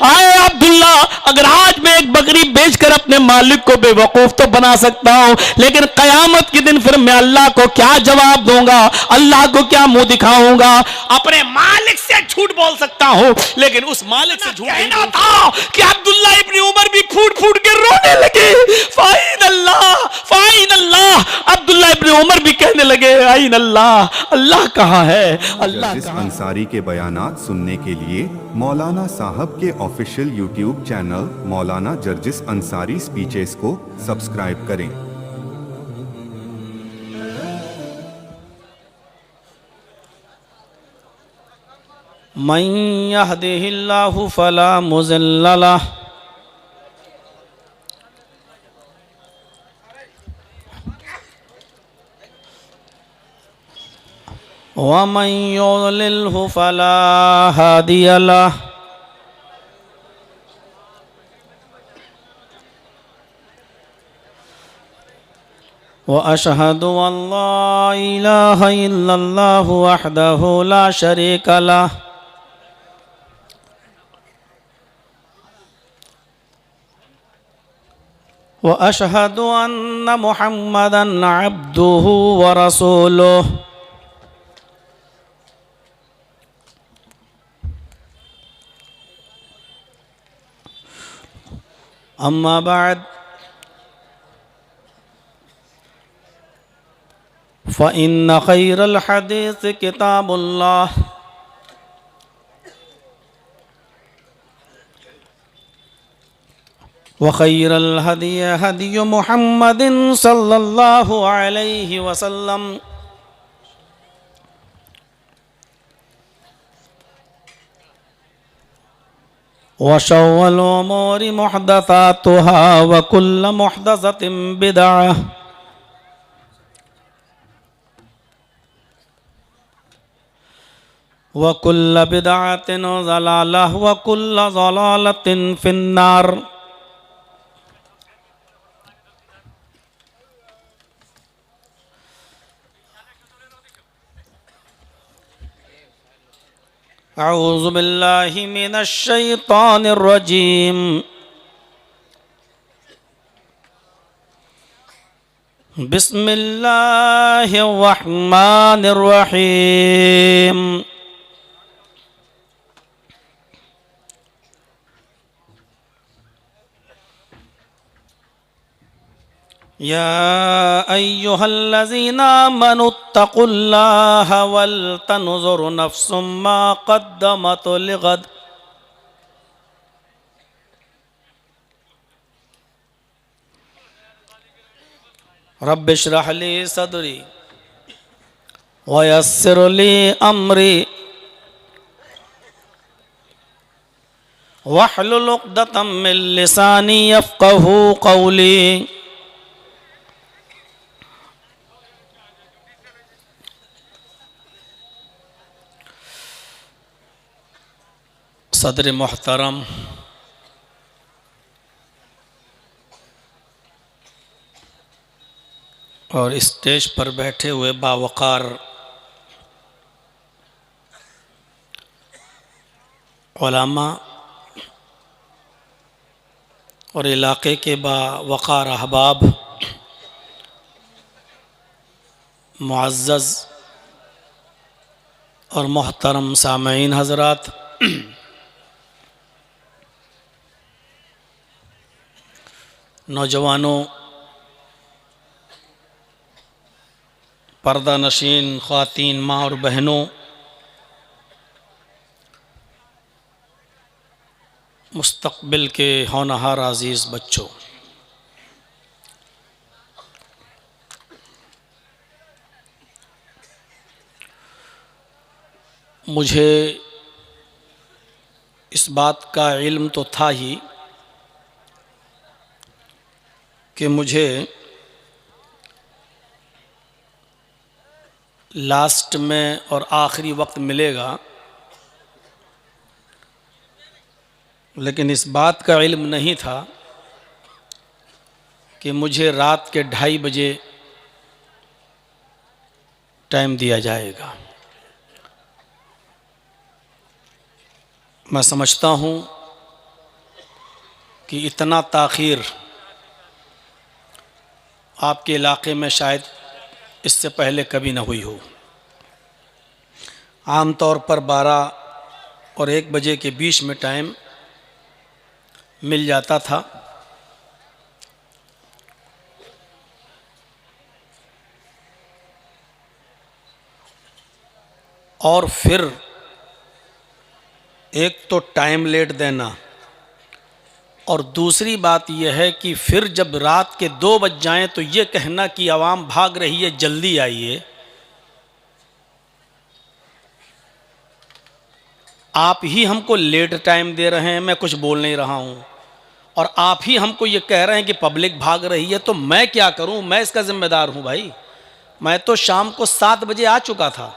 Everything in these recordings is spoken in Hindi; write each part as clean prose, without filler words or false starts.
आए अब्दुल्ला, अगर आज मैं एक बकरी बेचकर अपने मालिक को बेवकूफ तो बना सकता हूं, लेकिन कयामत के दिन फिर मैं अल्लाह को क्या जवाब दूंगा, अल्लाह को क्या मुंह दिखाऊंगा। अपने मालिक से झूठ बोल सकता हूं, लेकिन उस मालिक से झूठ कहना था कि अब्दुल्ला इब्न उमर भी फूट फूट के रोने लगे। फाइन अल्लाह, अब्दुल्ला इब्न उमर भी कहने लगे आइन अल्लाह, अल्लाह कहां है, अल्लाह जर्जिस कहां है। अंसारी के बयानात सुनने के लिए मौलाना साहब के ऑफिशियल यूट्यूब चैनल मौलाना जर्जिस अंसारी स्पीचेस को सब्सक्राइब करें। मन यहदिहिल्लाहु फला मुज़िल्ल लह व मन युज़लिल्हु फला हादिय लह। व अशहदु अल्ला इलाहा इल्लल्लाहु वहदहु ला शरीक लह व अशहदु अन्न मुहम्मदन अब्दुहु व रसूलुहु। अम्मा बाद फ़इन्न खैरल हदीस किताबुल्लाह व खैरल हदी हदी मुहम्मदिन सल्लल्लाहु अलैहि वसल्लम व शर्रुल उमूरि मुहदसातुहा व कुल्लु मुहदसतिन बिदअह व कुल्लु बिदअतिन ज़लालह व कुल्लु ज़लालतिन फिन्नार। अऊज़ु बिल्लाहि मिनश शैतानिर रजीम। बिस्मिल्लाहिर रहमानिर रहीम। या अय्युहल्लज़ीना आमनुत्तक़ुल्लाह वल तंज़ुर नफ्सुम मा क़द्दमत लिग़द। रब्बि इश्रह ली सदरी व यस्सिर ली अमरी वहलुल उक़दतम मिन लिसानी यफ़क़हू क़ौली। सदर मोहतरम और स्टेज पर बैठे हुए बावकार उलमा और इलाके के बावकार अहबाब, मुअज़्ज़ज़ और मोहतरम सामईन हज़रात, नौजवानों, पर्दा नशीन ख़वातीन, माँ और बहनों, मुस्तक़बिल के होनहार अज़ीज़ बच्चों, मुझे इस बात का इल्म तो था ही कि मुझे लास्ट में और आखिरी वक्त मिलेगा, लेकिन इस बात का इल्म नहीं था कि मुझे रात के 2:30 बजे टाइम दिया जाएगा। मैं समझता हूँ कि इतना ताख़ीर आपके इलाके में शायद इससे पहले कभी ना हुई हो। आम तौर पर 12 और 1 बजे के बीच में टाइम मिल जाता था। और फिर एक तो टाइम लेट देना, और दूसरी बात यह है कि फिर जब रात के 2 बज जाएं तो ये कहना कि आवाम भाग रही है, जल्दी आइए। आप ही हमको लेट टाइम दे रहे हैं, मैं कुछ बोल नहीं रहा हूँ, और आप ही हमको ये कह रहे हैं कि पब्लिक भाग रही है, तो मैं क्या करूँ? मैं इसका जिम्मेदार हूँ भाई। मैं तो शाम को 7 बजे आ चुका था।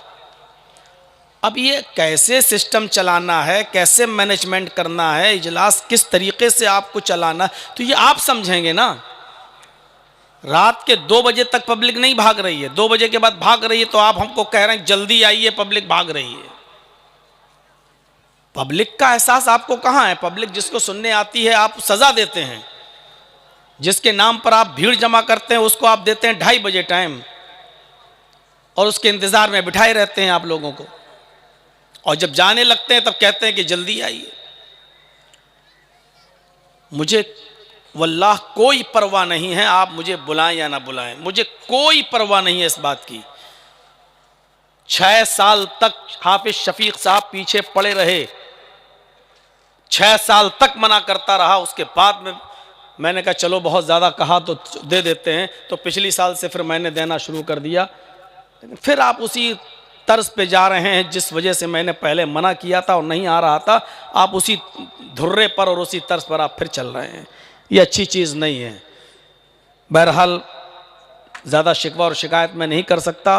अब ये कैसे सिस्टम चलाना है, कैसे मैनेजमेंट करना है, इजलास किस तरीके से आपको चलाना, तो ये आप समझेंगे ना। रात के 2 बजे तक पब्लिक नहीं भाग रही है, 2 बजे के बाद भाग रही है, तो आप हमको कह रहे हैं जल्दी आइए, पब्लिक भाग रही है। पब्लिक का एहसास आपको कहाँ है? पब्लिक जिसको सुनने आती है आप सज़ा देते हैं, जिसके नाम पर आप भीड़ जमा करते हैं उसको आप देते हैं 2:30 बजे टाइम, और उसके इंतज़ार में बिठाए रहते हैं आप लोगों को, और जब जाने लगते हैं तब कहते हैं कि जल्दी आइए। मुझे वल्लाह कोई परवाह नहीं है, आप मुझे बुलाएं या ना बुलाएं, मुझे कोई परवाह नहीं है इस बात की। 6 साल तक हाफिज शफीक साहब पीछे पड़े रहे, 6 साल तक मना करता रहा। उसके बाद में मैंने कहा चलो बहुत ज़्यादा कहा तो दे देते हैं, तो पिछली साल से फिर मैंने देना शुरू कर दिया। लेकिन फिर आप उसी तर्ज पे जा रहे हैं जिस वजह से मैंने पहले मना किया था और नहीं आ रहा था, आप उसी धुर्रे पर और उसी तर्ज पर आप फिर चल रहे हैं। ये अच्छी चीज़ नहीं है। बहरहाल ज़्यादा शिकवा और शिकायत मैं नहीं कर सकता,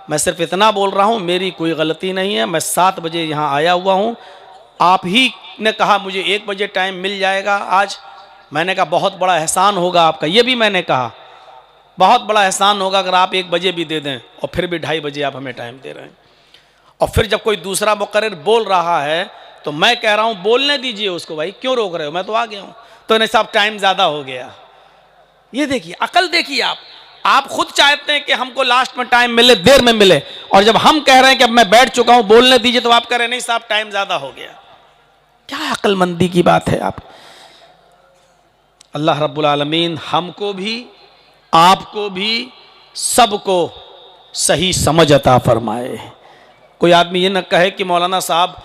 मैं सिर्फ इतना बोल रहा हूँ मेरी कोई गलती नहीं है। मैं 7 बजे यहाँ आया हुआ हूँ, आप ही ने कहा मुझे 1 बजे टाइम मिल जाएगा आज। मैंने कहा बहुत बड़ा एहसान होगा आपका, ये भी मैंने कहा बहुत बड़ा एहसान होगा अगर आप 1 बजे भी दे दें, और फिर भी 2:30 बजे आप हमें टाइम दे रहे हैं। और फिर जब कोई दूसरा मुकर्रिर बोल रहा है तो मैं कह रहा हूँ बोलने दीजिए उसको, भाई क्यों रोक रहे हो, मैं तो आ गया हूँ। तो नहीं साहब टाइम ज़्यादा हो गया। ये देखिए अकल देखिए, आप खुद चाहते हैं कि हमको लास्ट में टाइम मिले, देर में मिले, और जब हम कह रहे हैं कि अब मैं बैठ चुका हूँ बोलने दीजिए तो आप कह रहे हैं नहीं साहब टाइम ज़्यादा हो गया। क्या अक्लमंदी की बात है आप। अल्लाह रब्बुल आलमीन हमको भी, आपको भी, सबको सही समझ अता फरमाए। कोई आदमी ये न कहे कि मौलाना साहब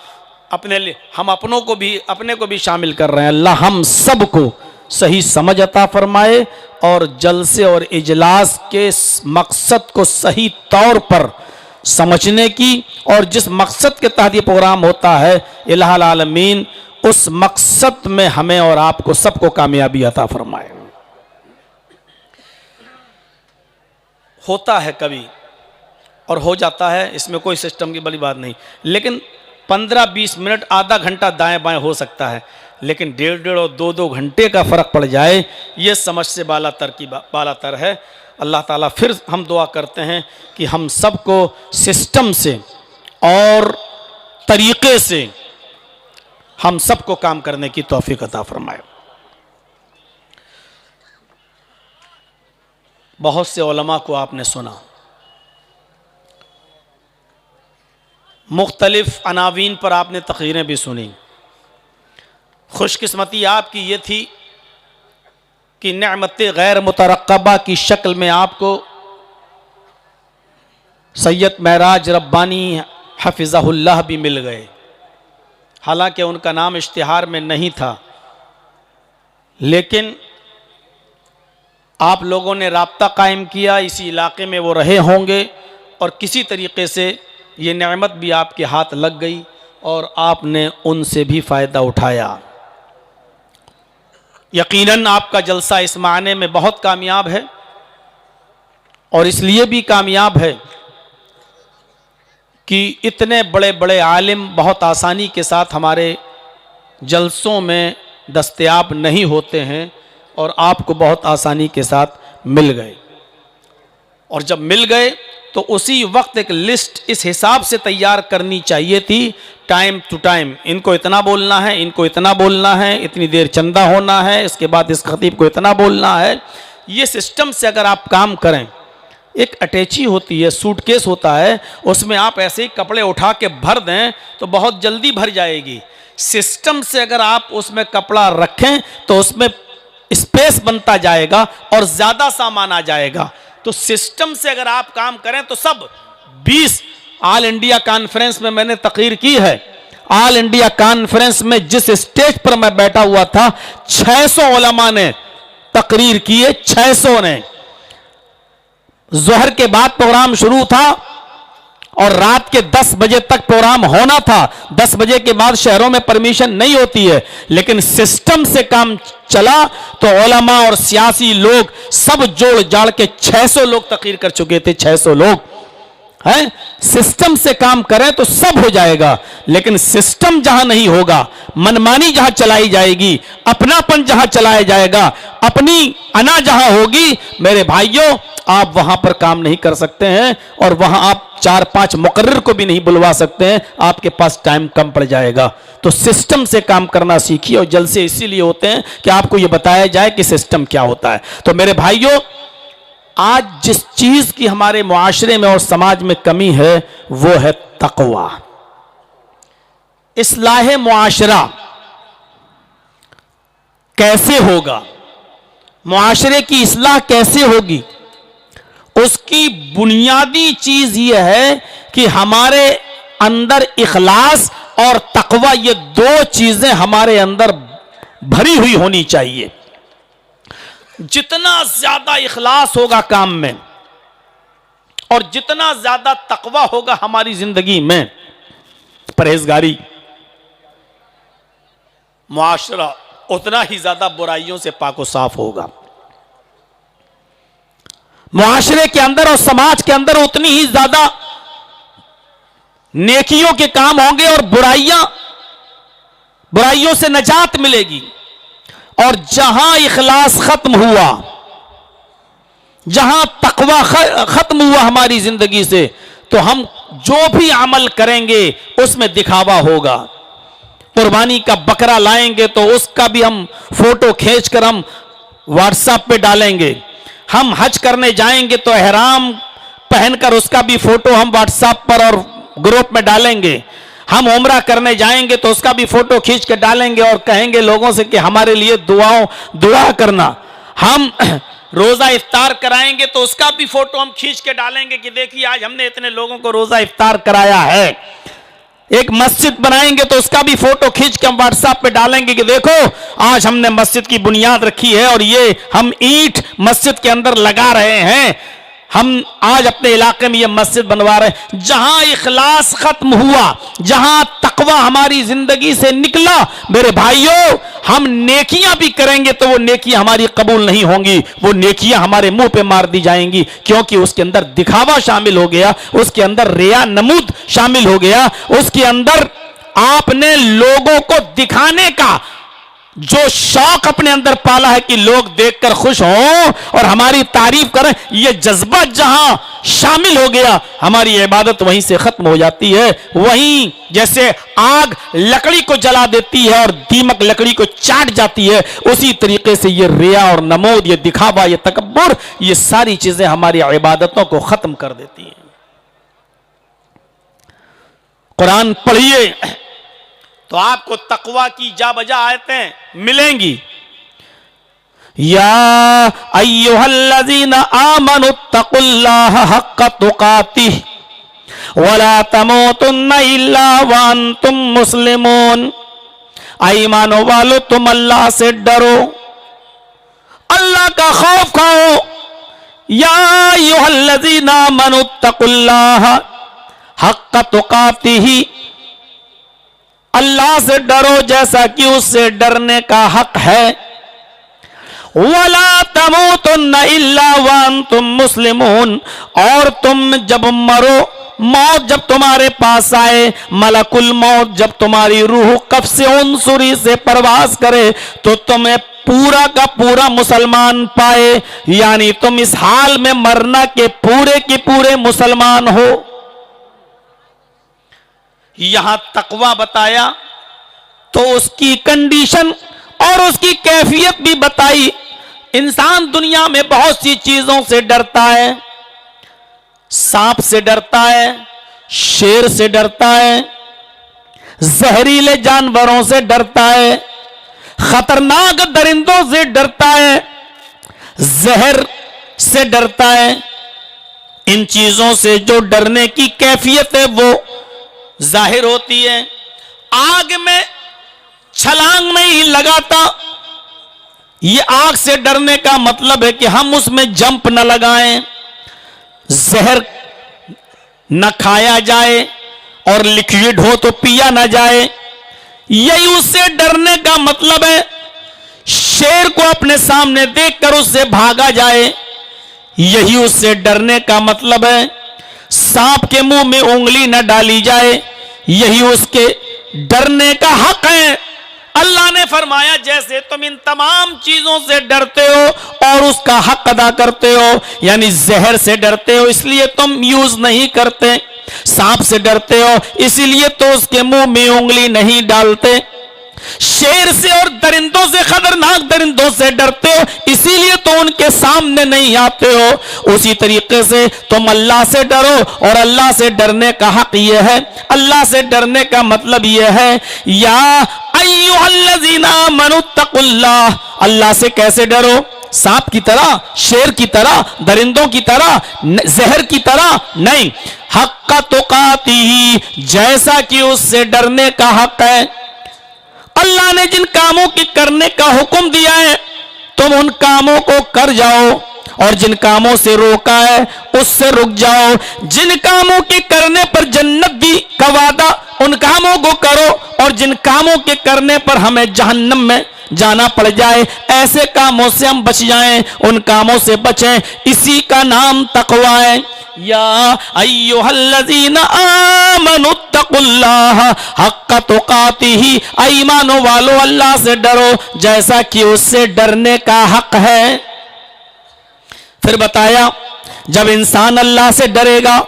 अपने लिए, हम अपने को भी शामिल कर रहे हैं। अल्लाह हम सबको सही समझ अता फरमाए और जलसे और इजलास के मकसद को सही तौर पर समझने की, और जिस मकसद के तहत ये प्रोग्राम होता है इलाहुल आलमीन उस मकसद में हमें और आपको सबको कामयाबी अता फरमाए। होता है कभी और हो जाता है, इसमें कोई सिस्टम की बड़ी बात नहीं, लेकिन 15-20 मिनट, आधा घंटा दाएं बाएं हो सकता है, लेकिन 1.5 और 2 घंटे का फ़र्क पड़ जाए ये समझ से बालातर है। अल्लाह ताला फिर हम दुआ करते हैं कि हम सबको सिस्टम से और तरीक़े से हम सबको काम करने की तौफीक अता फरमाए। बहुत से उलमा को आपने सुना, मुख्तलिफ अनावीन पर आपने तक़रीरें भी सुनी। खुशकिस्मती आपकी ये थी कि नेमत गैर मुतरक़्क़बा की शक्ल में आपको सैयद महराज रब्बानी हफ़िज़हुल्लाह भी मिल गए। हालांकि उनका नाम इश्तिहार में नहीं था, लेकिन आप लोगों ने राब्ता कायम किया, इसी इलाके में वो रहे होंगे और किसी तरीके से ये नेमत भी आपके हाथ लग गई और आपने उनसे भी फ़ायदा उठाया। यकीनन आपका जलसा इस मायने में बहुत कामयाब है, और इसलिए भी कामयाब है कि इतने बड़े बड़े आलिम बहुत आसानी के साथ हमारे जलसों में दस्तयाब नहीं होते हैं, और आपको बहुत आसानी के साथ मिल गए। और जब मिल गए तो उसी वक्त एक लिस्ट इस हिसाब से तैयार करनी चाहिए थी, टाइम टू टाइम, इनको इतना बोलना है, इनको इतना बोलना है, इतनी देर चंदा होना है, इसके बाद इस खतीब को इतना बोलना है। ये सिस्टम से अगर आप काम करें, एक अटैची होती है, सूटकेस होता है, उसमें आप ऐसे ही कपड़े उठा के भर दें तो बहुत जल्दी भर जाएगी। सिस्टम से अगर आप उसमें कपड़ा रखें तो उसमें स्पेस बनता जाएगा और ज़्यादा सामान आ जाएगा। तो सिस्टम से अगर आप काम करें तो सब 20 ऑल इंडिया कॉन्फ्रेंस में मैंने तकरीर की है। ऑल इंडिया कॉन्फ्रेंस में जिस स्टेज पर मैं बैठा हुआ था, 600 उलमा ने तकरीर की है, 600 ने। जोहर के बाद प्रोग्राम शुरू था और रात के 10 बजे तक प्रोग्राम होना था। 10 बजे के बाद शहरों में परमिशन नहीं होती है, लेकिन सिस्टम से काम चला तो उलमा और सियासी लोग सब जोड़ जाड़ के 600 लोग तकरीर कर चुके थे। 600 लोग हैं। सिस्टम से काम करें तो सब हो जाएगा, लेकिन सिस्टम जहां नहीं होगा, मनमानी जहां चलाई जाएगी, अपनापन जहां चलाया जाएगा, अपनी अना जहां होगी, मेरे भाइयों, आप वहां पर काम नहीं कर सकते हैं और वहां आप 4-5 मुकर्रर को भी नहीं बुलवा सकते हैं, आपके पास टाइम कम पड़ जाएगा। तो सिस्टम से काम करना सीखिए। और जलसे इसीलिए होते हैं कि आपको यह बताया जाए कि सिस्टम क्या होता है। तो मेरे भाइयों, आज जिस चीज की हमारे मुआशरे में और समाज में कमी है वो है तकवा। इस्लाह मुआशरा कैसे होगा, मुआशरे की इस्लाह कैसे होगी, उसकी बुनियादी चीज यह है कि हमारे अंदर इखलास और तकवा, ये 2 चीजें हमारे अंदर भरी हुई होनी चाहिए। जितना ज्यादा इखलास होगा काम में और जितना ज्यादा तकवा होगा हमारी जिंदगी में, परहेजगारी, मुआशरा उतना ही ज्यादा बुराइयों से पाको साफ होगा। मुआशरे के अंदर और समाज के अंदर उतनी ही ज्यादा नेकियों के काम होंगे और बुराइयों से नजात मिलेगी। और जहां इखलास खत्म हुआ, जहां तकवा खत्म हुआ हमारी जिंदगी से, तो हम जो भी अमल करेंगे उसमें दिखावा होगा। कुर्बानी का बकरा लाएंगे तो उसका भी हम फोटो खींचकर हम व्हाट्सएप पे डालेंगे। हम हज करने जाएंगे तो एहराम पहनकर उसका भी फोटो हम व्हाट्सएप पर और ग्रुप में डालेंगे। हम उम्रा करने जाएंगे तो उसका भी फोटो खींच के डालेंगे और कहेंगे लोगों से कि हमारे लिए दुआ करना। हम रोजा इफ्तार कराएंगे तो उसका भी फोटो हम खींच के डालेंगे कि देखिए आज हमने इतने लोगों को रोजा इफ्तार कराया है। एक मस्जिद बनाएंगे तो उसका भी फोटो खींच के हम व्हाट्सएप पे डालेंगे कि देखो आज हमने मस्जिद की बुनियाद रखी है और ये हम ईंट मस्जिद के अंदर लगा रहे हैं, हम आज अपने इलाके में ये मस्जिद बनवा रहे हैं। जहां इखलास खत्म हुआ, जहां तकवा हमारी जिंदगी से निकला, मेरे भाइयों, हम नेकियां भी करेंगे तो वो नेकियां हमारी कबूल नहीं होंगी, वो नेकियां हमारे मुंह पे मार दी जाएंगी, क्योंकि उसके अंदर दिखावा शामिल हो गया, उसके अंदर रिया नमूद शामिल हो गया, उसके अंदर आपने लोगों को दिखाने का जो शौक अपने अंदर पाला है कि लोग देखकर खुश हों और हमारी तारीफ करें, ये जज्बा जहां शामिल हो गया, हमारी इबादत वहीं से खत्म हो जाती है। वहीं जैसे आग लकड़ी को जला देती है और दीमक लकड़ी को चाट जाती है, उसी तरीके से ये रिया और नमूद, ये दिखावा, ये तकब्बुर, ये सारी चीजें हमारी इबादतों को खत्म कर देती हैं। कुरान पढ़िए तो आपको तकवा की जा बजा आयतें मिलेंगी। या अय्युहल्लज़ीना आमनुत्तकुल्लाह हक्का तुकातिह वला तमूतुन्ना इल्ला व अंतुम मुस्लिमून। ईमान वालो, तुम अल्लाह से डरो, अल्लाह का खौफ खाओ। या अय्युहल्लज़ीना आमनुत्तकुल्लाह हक्का तुकातिह, अल्लाह से डरो जैसा कि उससे डरने का हक है। वला तमूतुन्ना इल्ला व अंतुम मुस्लिमून, और तुम जब मौत जब तुम्हारे पास आए, मलकुल मौत जब तुम्हारी रूह कफ से उनसुरी से परवास करे, तो तुम्हें पूरा का पूरा मुसलमान पाए, यानी तुम इस हाल में मरना के पूरे मुसलमान हो। यहां तकवा बताया तो उसकी कंडीशन और उसकी कैफियत भी बताई। इंसान दुनिया में बहुत सी चीजों से डरता है, सांप से डरता है, शेर से डरता है, जहरीले जानवरों से डरता है, खतरनाक दरिंदों से डरता है, जहर से डरता है। इन चीजों से जो डरने की कैफियत है वो जाहिर होती है। आग में छलांग नहीं लगाता, ये आग से डरने का मतलब है कि हम उसमें जंप न लगाएं, जहर न खाया जाए और लिक्विड हो तो पिया न जाए, यही उससे डरने का मतलब है। शेर को अपने सामने देखकर उससे भागा जाए, यही उससे डरने का मतलब है। सांप के मुंह में उंगली न डाली जाए, यही उसके डरने का हक है। अल्लाह ने फरमाया जैसे तुम इन तमाम चीजों से डरते हो और उसका हक अदा करते हो, यानी जहर से डरते हो इसलिए तुम यूज नहीं करते, सांप से डरते हो इसीलिए तो उसके मुंह में उंगली नहीं डालते, शेर से और दरिंदों से, खतरनाक दरिंदों से डरते हो इसीलिए तो उनके सामने नहीं आते हो। उसी तरीके से तुम अल्लाह से डरो और अल्लाह से डरने का हक यह है। अल्लाह से डरने का मतलब यह है, या अय्युहल्लज़ीना आमनुत्तकुल्लाह, अल्लाह से कैसे डरो? सांप की तरह, शेर की तरह, दरिंदों की तरह, जहर की तरह नहीं, हक्का तुकातिही, जैसा कि उससे डरने का हक है। अल्लाह ने जिन कामों के करने का हुक्म दिया है तुम उन कामों को कर जाओ, और जिन कामों से रोका है उससे रुक जाओ। जिन कामों के करने पर जन्नत दी का वादा उन कामों को करो, और जिन कामों के करने पर हमें जहन्नम में जाना पड़ जाए ऐसे कामों से हम बच जाएं, उन कामों से बचें, इसी का नाम तकवा है। या अय्युहल्लज़ीना आमनुत्तकुल्लाह हक्का तुकातिही, ईमानो वालो अल्लाह से डरो जैसा कि उससे डरने का हक है। फिर बताया जब इंसान अल्लाह से डरेगा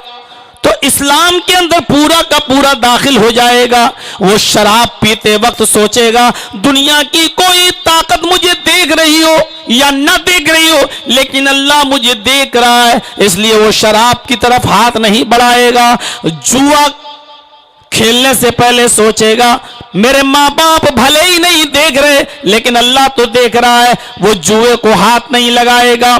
तो इस्लाम के अंदर पूरा का पूरा दाखिल हो जाएगा। वो शराब पीते वक्त सोचेगा दुनिया की कोई ताकत मुझे देख रही हो या न देख रही हो, लेकिन अल्लाह मुझे देख रहा है, इसलिए वो शराब की तरफ हाथ नहीं बढ़ाएगा। जुआ खेलने से पहले सोचेगा मेरे माँ बाप भले ही नहीं देख रहे लेकिन अल्लाह तो देख रहा है, वो जुए को हाथ नहीं लगाएगा।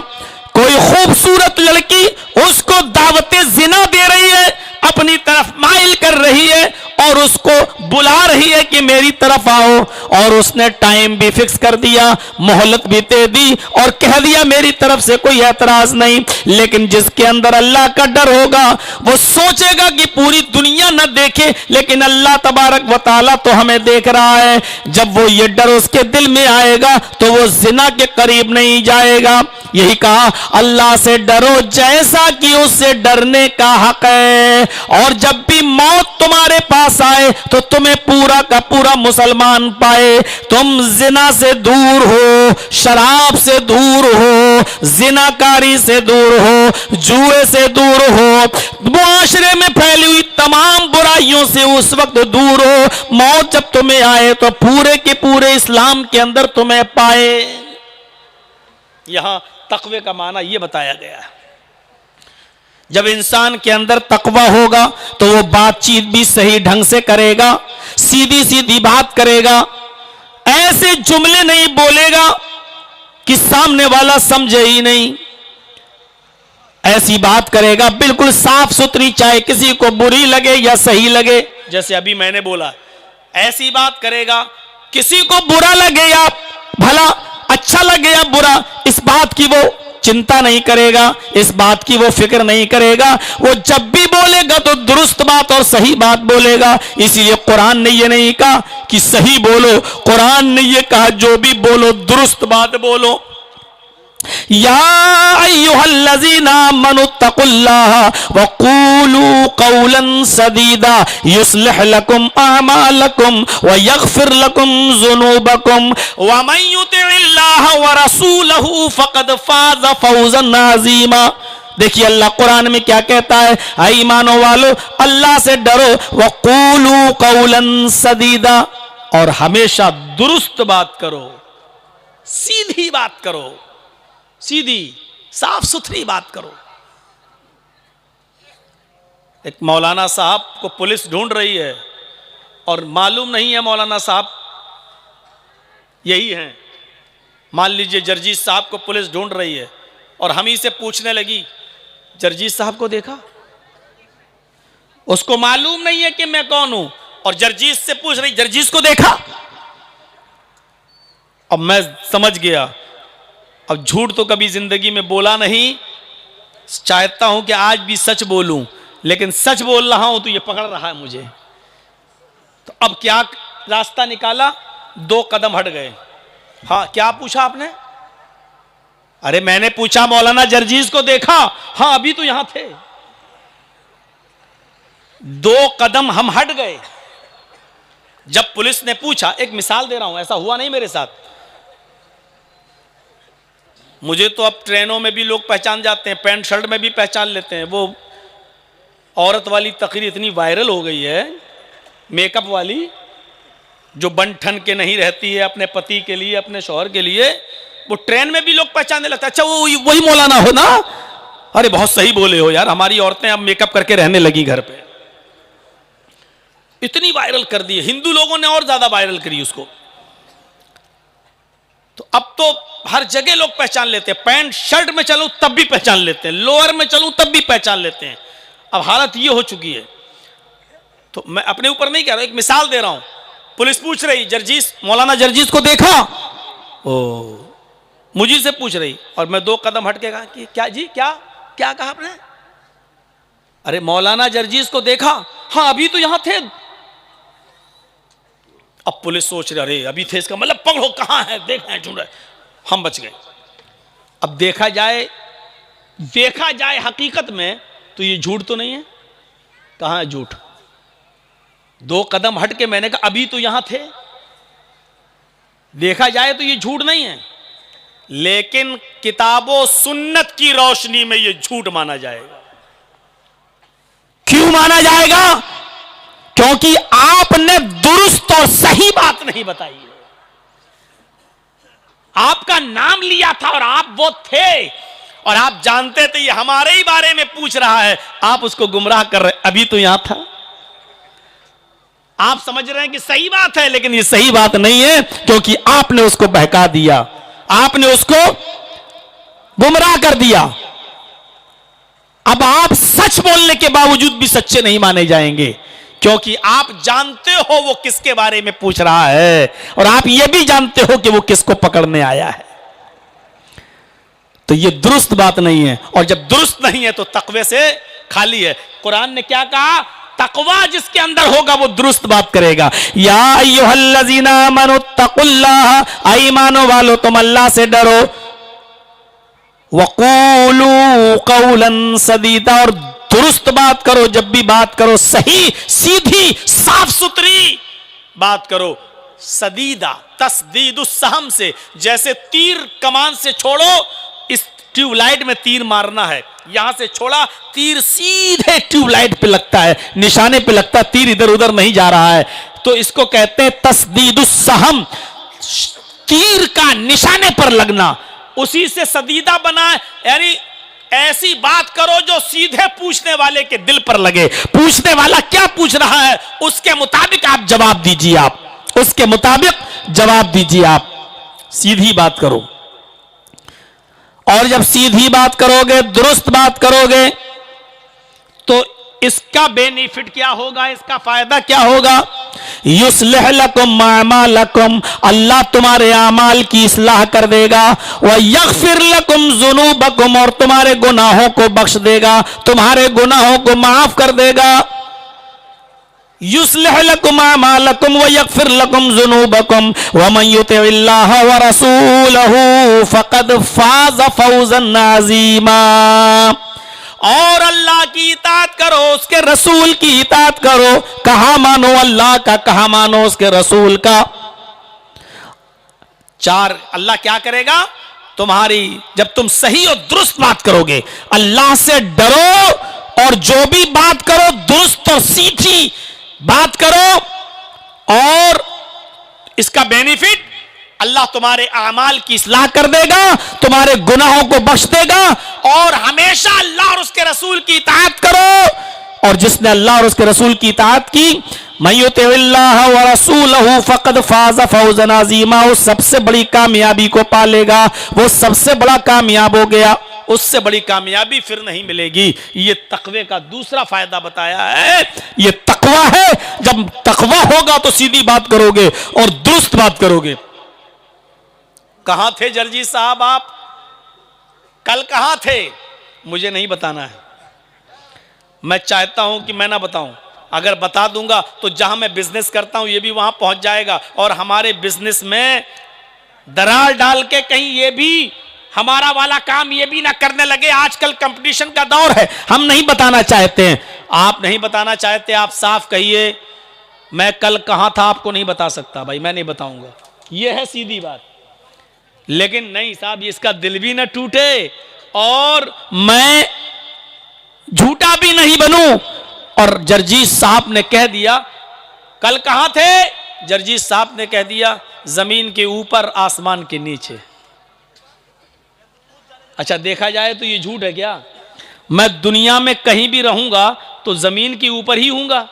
कोई खूबसूरत लड़की उसको दावते जिना दे रही है, अपनी तरफ माइल कर रही है और उसको बुला रही है कि मेरी तरफ आओ, और उसने टाइम भी फिक्स कर दिया, मोहलत भी दे दी और कह दिया मेरी तरफ से कोई एतराज नहीं। लेकिन जिसके अंदर अल्लाह का डर होगा वो सोचेगा कि पूरी दुनिया न देखे लेकिन अल्लाह तबारक व तआला तो हमें देख रहा है। जब वो ये डर उसके दिल में आएगा तो वो जिना के करीब नहीं जाएगा। यही कहा अल्लाह से डरो जैसा कि उससे डरने का हक है, और जब भी मौत तुम्हारे पास आए तो तुम्हें पूरा का पूरा मुसलमान पाए। तुम जिना से दूर हो, शराब से दूर हो, जिनाकारी से दूर हो, जुए से दूर हो, मुआशरे में फैली हुई तमाम बुराइयों से उस वक्त दूर हो। मौत जब तुम्हें आए तो पूरे के पूरे इस्लाम के अंदर तुम्हें पाए। यहां तकवे का माना यह बताया गया है। जब इंसान के अंदर तकवा होगा तो वो बातचीत भी सही ढंग से करेगा, सीधी सीधी बात करेगा, ऐसे जुमले नहीं बोलेगा कि सामने वाला समझे ही नहीं, ऐसी बात करेगा बिल्कुल साफ सुथरी, चाहे किसी को बुरी लगे या सही लगे। जैसे अभी मैंने बोला ऐसी बात करेगा, किसी को बुरा लगे या भला अच्छा लगे या बुरा, इस बात की वो चिंता नहीं करेगा, इस बात की वो फिक्र नहीं करेगा। वो जब भी बोलेगा तो दुरुस्त बात और सही बात बोलेगा। इसीलिए कुरान ने ये नहीं कहा कि सही बोलो, कुरान ने ये कहा जो भी बोलो दुरुस्त बात बोलो। या अय्युहल्लज़ीना आमनुत्तकुल्लाह वक़ूलू क़ौलन सदीदा युस्लिह लकुम अअमालकुम व यग़फिर लकुम ज़ुनूबकुम व मन युतिइल्लाह व रसूलहू फ़क़द फ़ाज़ फ़ौज़न अज़ीमा। देखिए अल्लाह कुरान में क्या कहता है, ऐ ईमानो वालो अल्लाह से डरो, वक़ूलू क़ौलन सदीदा, और हमेशा दुरुस्त बात करो, सीधी बात करो, सीधी साफ सुथरी बात करो। एक मौलाना साहब को पुलिस ढूंढ रही है और मालूम नहीं है मौलाना साहब यही हैं। मान लीजिए जर्जीस साहब को पुलिस ढूंढ रही है और हम ही से पूछने लगी, जर्जीस साहब को देखा? उसको मालूम नहीं है कि मैं कौन हूं और जर्जीस से पूछ रही, जर्जीस को देखा? अब मैं समझ गया, अब झूठ तो कभी जिंदगी में बोला नहीं, चाहता हूं कि आज भी सच बोलूं, लेकिन सच बोल रहा हूं तो ये पकड़ रहा है मुझे। तो अब क्या रास्ता निकाला, 2 कदम हट गए। हाँ क्या पूछा आपने? अरे मैंने पूछा मौलाना जर्जीस को देखा? हाँ अभी तो यहां थे। 2 कदम हम हट गए। जब पुलिस ने पूछा, एक मिसाल दे रहा हूं, ऐसा हुआ नहीं मेरे साथ, मुझे तो अब ट्रेनों में भी लोग पहचान जाते हैं, पैंट शर्ट में भी पहचान लेते हैं। वो औरत वाली तकरीर इतनी वायरल हो गई है, मेकअप वाली, जो बन ठन के नहीं रहती है अपने पति के लिए, अपने शौहर के लिए, वो ट्रेन में भी लोग पहचानने लगते हैं। अच्छा वो वही मौलाना हो ना? अरे बहुत सही बोले हो यार, हमारी औरतें अब मेकअप करके रहने लगी घर पे। इतनी वायरल कर दी, हिंदू लोगों ने और ज्यादा वायरल करी उसको। तो अब तो हर जगह लोग पहचान लेते हैं, पैंट शर्ट में चलूं तब भी पहचान लेते हैं, लोअर में चलूं तब भी पहचान लेते हैं। अब हालत ये हो चुकी है। तो मैं अपने ऊपर नहीं कह रहा, एक मिसाल दे रहा हूं। पुलिस पूछ रही, जर्जीस, मौलाना जर्जीस को देखा? ओ मुझे से पूछ रही, और मैं 2 कदम हट के कहा कि क्या जी, क्या क्या कहा आपने? अरे मौलाना जर्जीस को देखा? हाँ अभी तो यहां थे। अब पुलिस सोच रही, अरे अभी थे, इसका मतलब पकड़ो, कहां है, देख रहे हैं, ढूंढ रहे। हम बच गए। अब देखा जाए हकीकत में तो ये झूठ तो नहीं है। कहां है झूठ? 2 कदम हट के मैंने कहा अभी तो यहां थे। देखा जाए तो ये झूठ नहीं है, लेकिन किताबों सुन्नत की रोशनी में ये झूठ माना जाएगा। क्यों माना जाएगा? क्योंकि आपने दुरुस्त और सही बात नहीं बताई है। आपका नाम लिया था और आप वो थे, और आप जानते थे ये हमारे ही बारे में पूछ रहा है, आप उसको गुमराह कर रहे। अभी तो यहां था। आप समझ रहे हैं कि सही बात है, लेकिन ये सही बात नहीं है, क्योंकि आपने उसको बहका दिया, आपने उसको गुमराह कर दिया। अब आप सच बोलने के बावजूद भी सच्चे नहीं माने जाएंगे, क्योंकि आप जानते हो वो किसके बारे में पूछ रहा है, और आप ये भी जानते हो कि वो किसको पकड़ने आया है। तो ये दुरुस्त बात नहीं है, और जब दुरुस्त नहीं है तो तकवे से खाली है। कुरान ने क्या कहा? तकवा जिसके अंदर होगा वो दुरुस्त बात करेगा। या अय्युहल्लज़ीना आमनुत्तकुल्लाह, ऐ ईमानो वालो तुम अल्लाह से डरो, वक़ूलू क़ौलन सदीदा, और दुरुस्त बात करो। जब भी बात करो सही, सीधी, साफ सुथरी बात करो। सदीदा तस्दीदुस सहम से, जैसे तीर कमान से छोड़ो, इस ट्यूबलाइट में तीर मारना है, यहां से छोड़ा, तीर सीधे ट्यूबलाइट पे लगता है, निशाने पे लगता है, तीर इधर उधर नहीं जा रहा है। तो इसको कहते हैं तस्दीदुस सहम, तीर का निशाने पर लगना। उसी से सदीदा बना, यानी ऐसी बात करो जो सीधे पूछने वाले के दिल पर लगे। पूछने वाला क्या पूछ रहा है उसके मुताबिक आप जवाब दीजिए, आप उसके मुताबिक जवाब दीजिए, आप सीधी बात करो। और जब सीधी बात करोगे, दुरुस्त बात करोगे, तो इसका बेनिफिट क्या होगा, इसका फायदा क्या होगा? युस्लिह लकुम अमालकुम, अल्लाह तुम्हारे आमाल की इस्लाह कर देगा। व यगफिर लकुम ज़ुनूबकुम, और तुम्हारे गुनाहों को बख्श देगा, तुम्हारे गुनाहों को माफ कर देगा। युस्लिह लकुम अमालकुम व यगफिर लकुम ज़ुनूबकुम व मन युतिइल्लाह व रसूलहू फ़क़द फ़ाज़ फ़ौज़न अज़ीमा। और अल्लाह की इताअत करो, उसके रसूल की इताअत करो। कहा मानो अल्लाह का, कहा मानो उसके रसूल का। चार, अल्लाह क्या करेगा तुम्हारी, जब तुम सही और दुरुस्त बात करोगे, अल्लाह से डरो और जो भी बात करो दुरुस्त और सीधी बात करो, और इसका बेनिफिट अल्लाह तुम्हारे अमाल की इस्लाह कर देगा, तुम्हारे गुनाहों को बख्श देगा। और हमेशा अल्लाह और उसके रसूल की इताअत करो, और जिसने अल्लाह और उसके रसूल की इताअत की, मन युतिइल्लाह व रसूलहू फ़क़द फ़ाज़ फ़ौज़न अज़ीमा, वो सबसे बड़ी कामयाबी को पालेगा, वो सबसे बड़ा कामयाब हो गया। उससे बड़ी कामयाबी फिर नहीं मिलेगी। ये तकवे का दूसरा फायदा बताया है, ये तकवा है। जब तकवा होगा तो सीधी बात करोगे और दुरुस्त बात करोगे। कहां थे जर्जी साहब आप, कल कहां थे, मुझे नहीं बताना है। मैं चाहता हूं कि मैं ना बताऊं, अगर बता दूंगा तो जहां मैं बिजनेस करता हूं ये भी वहां पहुंच जाएगा, और हमारे बिजनेस में दरार डाल के कहीं ये भी हमारा वाला काम ये भी ना करने लगे। आजकल कंपटीशन का दौर है, हम नहीं बताना चाहते हैं। आप नहीं बताना चाहते, आप साफ कहिए मैं कल कहां था, आपको नहीं बता सकता भाई, मैं नहीं बताऊंगा, ये है सीधी बात। लेकिन नहीं साहब, इसका दिल भी ना टूटे और मैं झूठा भी नहीं बनूं। और जर्जीस साहब ने कह दिया, कल कहां थे, जर्जीस साहब ने कह दिया जमीन के ऊपर आसमान के नीचे। अच्छा देखा जाए तो ये झूठ है क्या? मैं दुनिया में कहीं भी रहूंगा तो जमीन के ऊपर ही हूंगा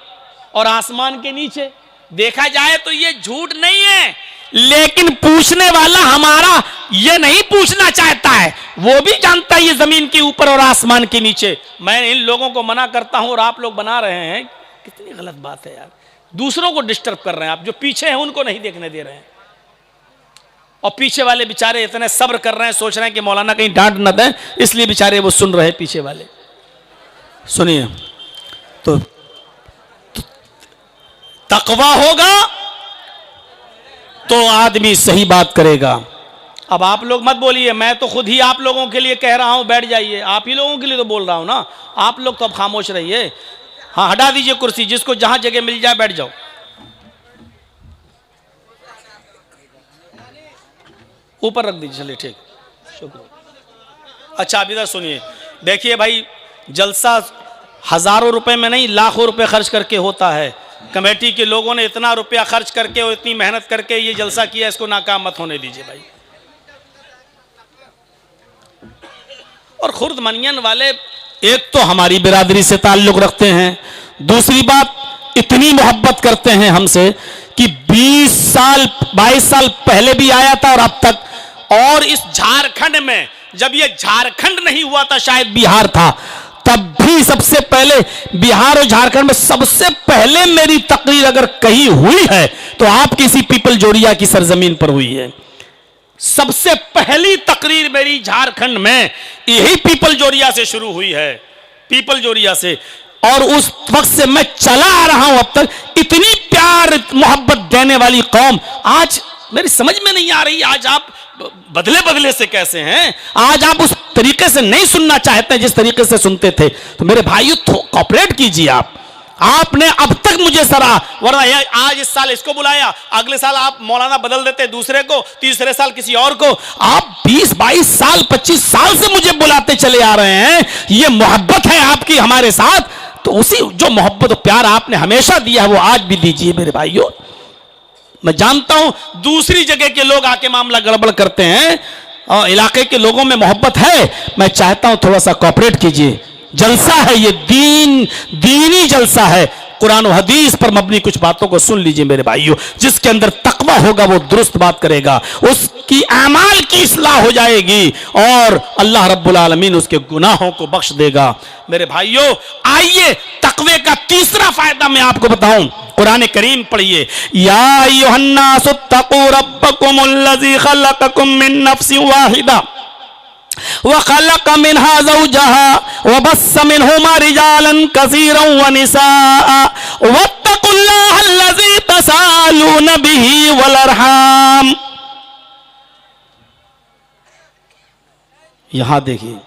और आसमान के नीचे। देखा जाए तो ये झूठ नहीं है, लेकिन पूछने वाला हमारा ये नहीं पूछना चाहता है, वो भी जानता है ये जमीन के ऊपर और आसमान के नीचे। मैं इन लोगों को मना करता हूं और आप लोग बना रहे हैं, कितनी गलत बात है यार। दूसरों को डिस्टर्ब कर रहे हैं आप, जो पीछे हैं उनको नहीं देखने दे रहे हैं, और पीछे वाले बेचारे इतने सब्र कर रहे हैं, सोच रहे हैं कि मौलाना कहीं डांट न दें, इसलिए बेचारे वो सुन रहे हैं पीछे वाले। सुनिए, तो तकवा होगा तो आदमी सही बात करेगा। अब आप लोग मत बोलिए, मैं तो खुद ही आप लोगों के लिए कह रहा हूं, बैठ जाइए। आप ही लोगों के लिए तो बोल रहा हूं ना, आप लोग तो अब खामोश रहिए। हाँ, हटा दीजिए कुर्सी, जिसको जहां जगह मिल जाए बैठ जाओ। ऊपर रख दीजिए, चलिए ठीक, शुक्रिया। अच्छा अब इधर सुनिए, देखिए भाई, जलसा हजारों रुपए में नहीं लाखों रुपए खर्च करके होता है। कमेटी के लोगों ने इतना रुपया खर्च करके और इतनी मेहनत करके ये जलसा किया, इसको नाकाम मत होने दीजिए भाई। और खुर्द मनियन वाले एक तो हमारी बिरादरी से ताल्लुक रखते हैं, दूसरी बात इतनी मोहब्बत करते हैं हमसे कि 20 साल 22 साल पहले भी आया था और अब तक। और इस झारखंड में, जब ये झारखंड नहीं हुआ था, शायद बिहार था, तब भी सबसे पहले बिहार और झारखंड में सबसे पहले मेरी तकरीर अगर कहीं हुई है तो आप किसी पीपल जोड़िया की सरजमीन पर हुई है। सबसे पहली तकरीर मेरी झारखंड में यही पीपल जोड़िया से शुरू हुई है, पीपल जोड़िया से। और उस वक्त से मैं चला आ रहा हूं अब तक। इतनी प्यार मोहब्बत देने वाली कौम आज मेरी समझ में नहीं आ रही। आज आप बदले बदले से कैसे हैं, आज आप उस तरीके से नहीं सुनना चाहते जिस तरीके से सुनते थे। तो मेरे भाइयों, कोऑपरेट कीजिए। आपने अब तक मुझे सराहा, वरना आज इस साल इसको बुलाया, अगले साल आप मौलाना बदल देते दूसरे को, तीसरे साल किसी और को। आप 20-22 साल 25 साल से मुझे बुलाते चले आ रहे हैं। ये मोहब्बत है आपकी हमारे साथ, तो उसी जो मोहब्बत और प्यार आपने हमेशा दिया है वो आज भी दीजिए मेरे भाइयों। मैं जानता हूं दूसरी जगह के लोग आके मामला गड़बड़ करते हैं, और इलाके के लोगों में मोहब्बत है। मैं चाहता हूं थोड़ा सा कोऑपरेट कीजिए। जलसा है ये, दीनी जलसा है, कुरान और हदीस पर मबनी कुछ बातों को सुन लीजिए मेरे भाइयों। जिसके अंदर तकवा होगा वो दुरुस्त बात करेगा, उसकी अमाल की इस्लाह हो जाएगी और अल्लाह रब्बुल आलमीन उसके गुनाहों को बख्श देगा। मेरे भाइयों, आइए तकवे का तीसरा फायदा मैं आपको बताऊं। कुरान करीम पढ़िए, या अय्युहन्नासुत्तकू रब्बकुमुल्लज़ी खलक़कुम मिन नफ्सिन वाहिदा वखलक़ मिन्हा ज़ौजहा वबस्स मिन्हुमा रिजालन कसीरन वनिसाअ वत्तक़ुल्लाह वत्तकुल्लाह अल्लज़ी तसालून बिही वल अरहाम। यहां देखिए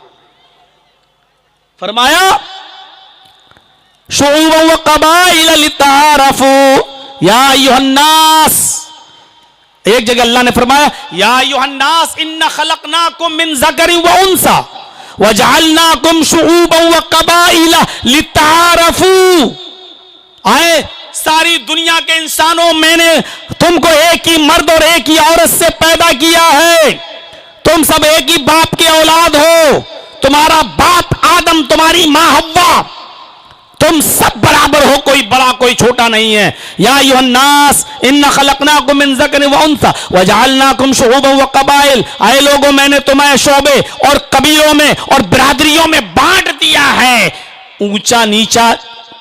फरमाया शुऊबन व कबाइल लितारफू या अय्युहन्नास। एक जगह अल्लाह ने फरमाया या अय्युहन्नास इन्ना खलकनाकुम मिन ज़करिन व उन्सा व जअलनाकुम शुऊबन व कबाइल लितारफू। आए सारी दुनिया के इंसानों, मैंने तुमको एक ही मर्द और एक ही औरत से पैदा किया है। तुम सब एक ही बाप के औलाद हो। तुम्हारा बाप आदम, तुम्हारी मां हव्वा, तुम सब बराबर हो, कोई बड़ा कोई छोटा नहीं है। या अय्युहन्नास इन्ना खलकनाकुम मिन ज़करिन व उन्सा व जअलनाकुम शुऊबन व कबाइल। आए लोगों, मैंने तुम्हें शोबे और कबीलों में और बिरादरियों में बांट दिया है। ऊंचा नीचा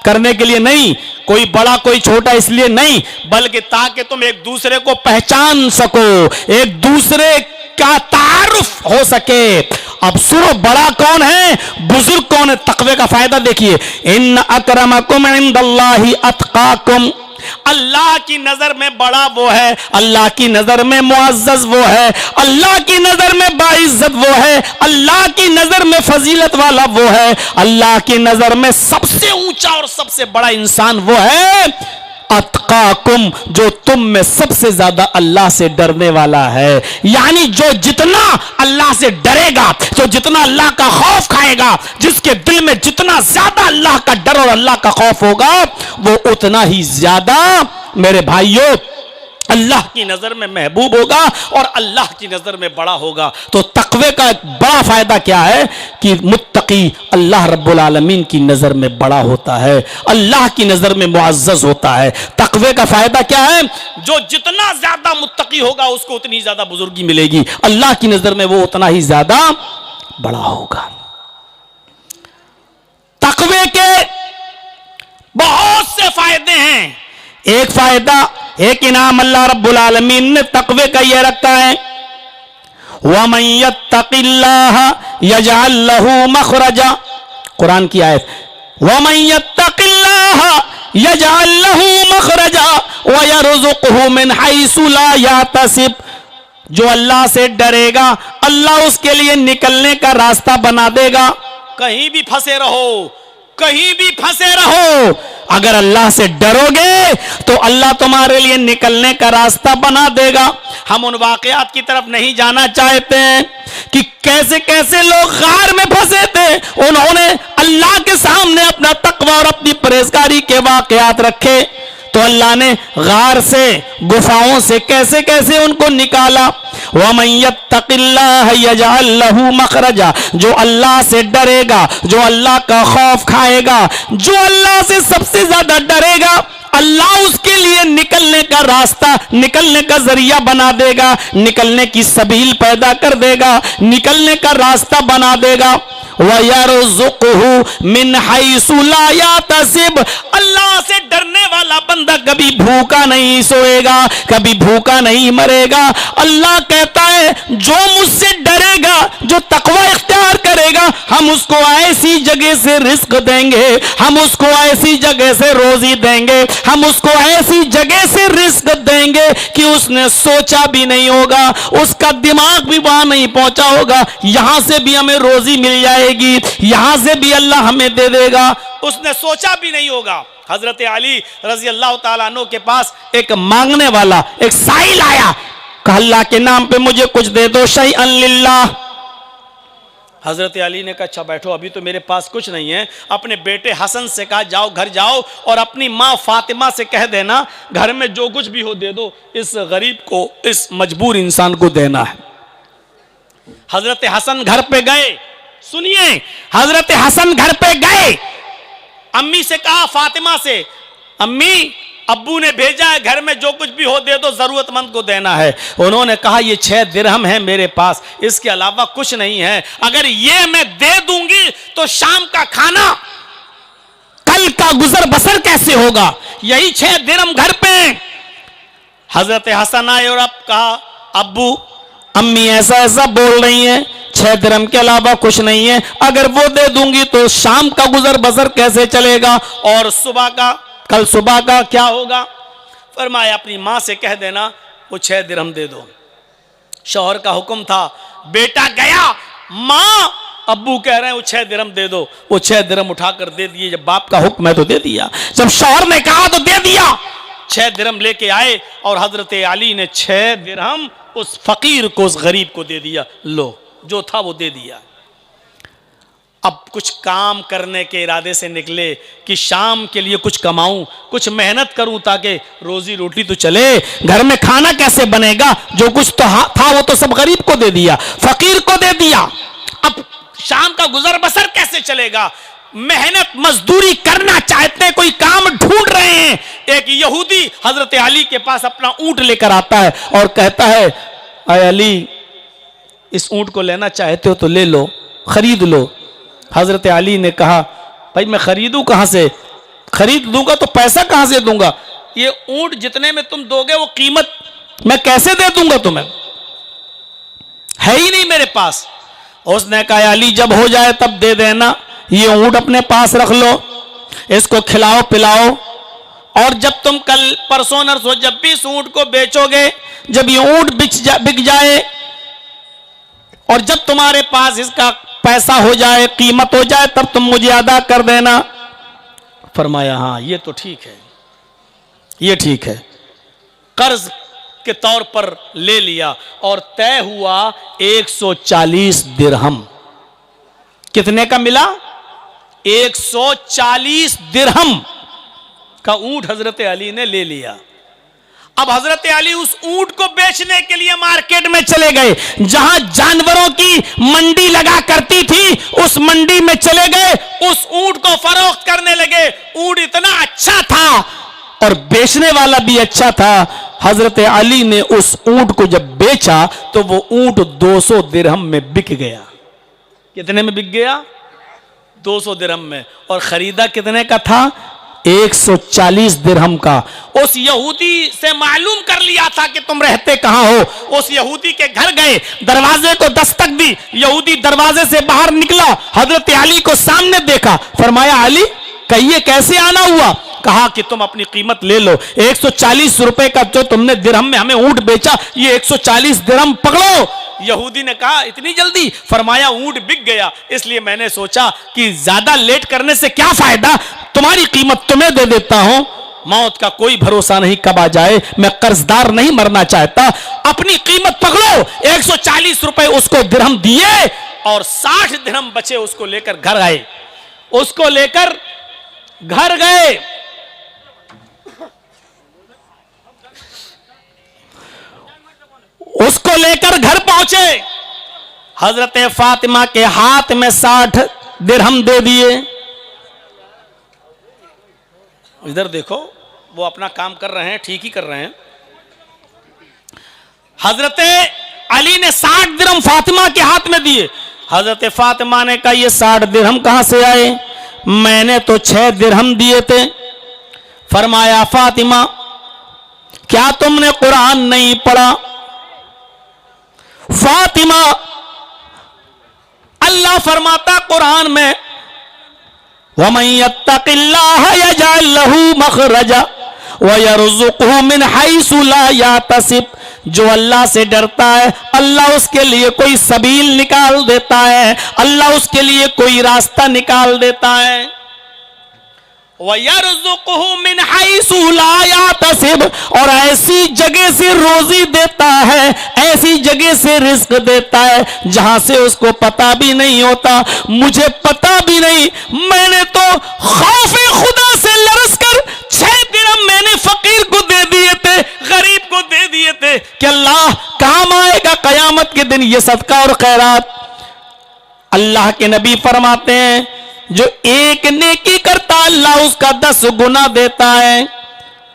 करने के लिए नहीं, कोई बड़ा कोई छोटा इसलिए नहीं, बल्कि ताकि तुम एक दूसरे को पहचान सको, एक दूसरे का तारुफ हो सके। अब सुनो, बड़ा कौन है, बुजुर्ग कौन है। तकवे का फायदा देखिए, इन अकरमकुम इंदल्लाहि अतकाकुम। अल्लाह की नजर में बड़ा वो है, अल्लाह की नजर में मुअज्जज वो है, अल्लाह की नजर में बाइज्जत वो है, अल्लाह की नजर में फजीलत वाला वो है, अल्लाह की नजर में सबसे ऊंचा और सबसे बड़ा इंसान वो है अतकाकुम, जो तुम में सबसे ज्यादा अल्लाह से डरने वाला है। यानी जो जितना अल्लाह से डरेगा, जो जितना अल्लाह का खौफ खाएगा, जिसके दिल में जितना ज्यादा अल्लाह का डर और अल्लाह का खौफ होगा, वो उतना ही ज्यादा मेरे भाइयों अल्लाह की नजर में महबूब होगा और अल्लाह की नजर में बड़ा होगा। तो तकवे का एक बड़ा फायदा क्या है कि मुत्तकी अल्लाह रब्बुल आलमीन की नजर में बड़ा होता है, अल्लाह की नजर में मुअज्जज होता है। तकवे का फायदा क्या है, जो जितना ज्यादा मुत्तकी होगा उसको उतनी ज्यादा बुजुर्गी मिलेगी, अल्लाह की नजर में वो उतना ही ज्यादा बड़ा होगा। तकवे के बहुत से फायदे हैं। एक फायदा, एक इनाम अल्लाह रब्बुल आलमीन ने तकवे का यह रखा है, वमन यत्तकिल्लाह यजअल लहू मखरजा। कुरान की आयत, वमन यत्तकिल्लाह यजअल लहू मखरजा व यरज़ुक़हु मिन हैसु ला याहतसिब। जो अल्लाह से डरेगा, अल्लाह उसके लिए निकलने का रास्ता बना देगा। कहीं भी फंसे रहो, कहीं भी फंसे रहो, अगर अल्लाह से डरोगे तो अल्लाह तुम्हारे लिए निकलने का रास्ता बना देगा। हम उन वाकयात की तरफ नहीं जाना चाहते हैं कि कैसे कैसे लोग गार में फंसे थे, उन्होंने अल्लाह के सामने अपना तकवा और अपनी परहेजगारी के वाकयात रखे, तो अल्लाह ने गार से, गुफाओं से कैसे कैसे उनको निकाला। वमन यत्तकिल्लाह यजअल लहू मखरजा, जो अल्लाह से डरेगा, जो अल्लाह का खौफ खाएगा, जो अल्लाह से सबसे ज्यादा डरेगा, अल्लाह उसके लिए निकलने का रास्ता, निकलने का जरिया बना देगा, निकलने की सबील पैदा कर देगा, निकलने का रास्ता बना देगा। वयरज़ुक़हु मिन हैसु ला याहतसिब। अल्लाह से डरने वाला बंदा कभी भूखा नहीं सोएगा, कभी भूखा नहीं मरेगा। अल्लाह कहता है जो मुझसे डरेगा, जो तकवा इख्तियार करेगा, हम उसको ऐसी जगह से रिस्क देंगे, हम उसको ऐसी जगह से रोजी देंगे, हम उसको ऐसी जगह से रिस्क देंगे कि उसने सोचा भी नहीं होगा, उसका दिमाग भी वहां नहीं पहुंचा होगा। यहां से भी हमें रोजी मिल जाएगी, यहां से भी अल्लाह हमें दे देगा, उसने सोचा भी नहीं होगा। हजरत अली रजी अल्लाह तआला अन्हु के पास एक मांगने वाला, एक साइल आया, कहा अल्लाह के नाम पे मुझे कुछ दे दो, शैअन लिल्लाह। हजरत अली ने कहा अच्छा बैठो, अभी तो मेरे पास कुछ नहीं है। अपने बेटे हसन से कहा जाओ घर जाओ और अपनी माँ फातिमा से कह देना घर में जो कुछ भी हो दे दो, इस गरीब को, इस मजबूर इंसान को देना है। हजरत हसन घर पे गए, सुनिए, हजरत हसन घर पे गए, अम्मी से कहा फातिमा से, अम्मी अब्बू ने भेजा है, घर में जो कुछ भी हो दे दो, जरूरतमंद को देना है। उन्होंने कहा ये 6 दिरहम है मेरे पास, इसके अलावा कुछ नहीं है, अगर ये मैं दे दूंगी तो शाम का खाना, कल का गुजर बसर कैसे होगा, यही 6 दिरहम घर पे। हजरत हसन आए और अब कहा अब्बू अम्मी ऐसा ऐसा बोल रही हैं, 6 दिरहम के अलावा कुछ नहीं है, अगर वो दे दूंगी तो शाम का गुजर बसर कैसे चलेगा और सुबह का कल सुबह का क्या होगा? फरमाया अपनी माँ से कह देना वो 6 दिरहम दे दो। शौहर का हुक्म था, बेटा गया, माँ अब्बू कह रहे हैं वो 6 दिरहम दे दो, वो 6 दिरहम उठाकर दे दिए। जब बाप का हुक्म है तो दे दिया, जब शौहर ने कहा तो दे दिया। 6 दिरहम लेके आए और हजरत अली ने 6 दिरहम उस फकीर को, उस गरीब को दे दिया। लो, जो था वो दे दिया। अब कुछ काम करने के इरादे से निकले कि शाम के लिए कुछ कमाऊं, कुछ मेहनत करूं ताकि रोजी रोटी तो चले, घर में खाना कैसे बनेगा? जो कुछ तो था वो तो सब गरीब को दे दिया, फकीर को दे दिया। अब शाम का गुजर बसर कैसे चलेगा? मेहनत मजदूरी करना चाहते हैं, कोई काम ढूंढ रहे हैं। एक यहूदी हजरत अली के पास अपना ऊंट लेकर आता है और कहता है, अय अली, इस ऊंट को लेना चाहते हो तो ले लो, खरीद लो। हजरत अली ने कहा, भाई मैं खरीदूं कहां से? खरीद दूंगा तो पैसा कहां से दूंगा? ये ऊंट जितने में तुम दोगे वो कीमत मैं कैसे दे दूंगा तुम्हें? है ही नहीं मेरे पास। उसने कहा, अली जब हो जाए तब दे देना, ये ऊंट अपने पास रख लो, इसको खिलाओ पिलाओ, और जब तुम कल परसों नरसों जब भी इस ऊंट को बेचोगे, जब ये ऊंट बिक जाए और जब तुम्हारे पास इसका पैसा हो जाए, कीमत हो जाए, तब तुम मुझे अदा कर देना। फरमाया, हाँ ये तो ठीक है, ये ठीक है। कर्ज के तौर पर ले लिया और तय हुआ 140 दिरहम। कितने का मिला? 140 दिरहम का ऊंट हजरत अली ने ले लिया। अब हजरत अली उस ऊंट को बेचने के लिए मार्केट में चले गए। जहां जानवरों की मंडी लगा करती थी, उस मंडी में चले गए, उस ऊंट को फरोख्त करने लगे। ऊंट इतना अच्छा था और बेचने वाला भी अच्छा था। हजरत अली ने उस ऊंट को जब बेचा तो वो ऊंट 200 दिरहम में बिक गया। कितने में बिक गया? 200 दिरहम में। और खरीदा कितने का था? 140 दिरहम का। उस यहूदी से मालूम कर लिया था कि तुम रहते कहां हो। उस यहूदी के घर गए, दरवाजे को दस्तक दी, यहूदी दरवाजे से बाहर निकला, हजरत अली को सामने देखा, फरमाया, अली कहिए कैसे आना हुआ? कहा कि तुम अपनी कीमत ले लो, 140 रुपए का जो तुमने दिरहम में हमें ऊंट बेचा, ये 140 दिरहम पकड़ो। यहूदी ने कहा, इतनी जल्दी? फरमाया, ऊंट बिक गया, इसलिए मैंने सोचा कि ज्यादा लेट करने से क्या फायदा, तुम्हारी कीमत तुम्हें दे देता हूं। मौत का कोई भरोसा नहीं कब आ जाए, मैं कर्जदार नहीं मरना चाहता, अपनी कीमत पकड़ो। 140 रुपए उसको दिरहम दिए और 60 दिरहम बचे, उसको लेकर घर आए। उसको लेकर घर गए। उसको लेकर घर पहुंचे, हजरत फातिमा के हाथ में 60 दिरहम दे दिए। इधर देखो, वो अपना काम कर रहे हैं, ठीक ही कर रहे हैं। हजरत अली ने 60 दिरहम फातिमा के हाथ में दिए। हजरत फातिमा ने कहा, ये 60 दिरहम कहां से आए? मैंने तो 6 दिरहम दिए थे। फरमाया, फातिमा क्या तुमने कुरान नहीं पढ़ा? फातिमा, अल्लाह फरमाता कुरान में, वमन यत्तकिल्लाह यजअल लहू मखरजा व यरजुकहु मिन हैसु ला यातसिब। जो अल्लाह से डरता है, अल्लाह उसके लिए कोई सबील निकाल देता है, अल्लाह उसके लिए कोई रास्ता निकाल देता है। वयरजुकहु मिन हैसु ला यातसिब, और ऐसी जगह से रोजी देता है, ऐसी जगह से रिस्क देता है जहां से उसको पता भी नहीं होता। मुझे पता भी नहीं, मैंने तो खौफे खुदा से लरस कर 6 दिरहम मैंने फकीर को दे दिए थे, गरीब को दे दिए थे कि अल्लाह काम आएगा कयामत के दिन ये सदका और खैरात। अल्लाह के नबी फरमाते हैं, जो एक नेकी करता अल्लाह उसका 10 गुना देता है।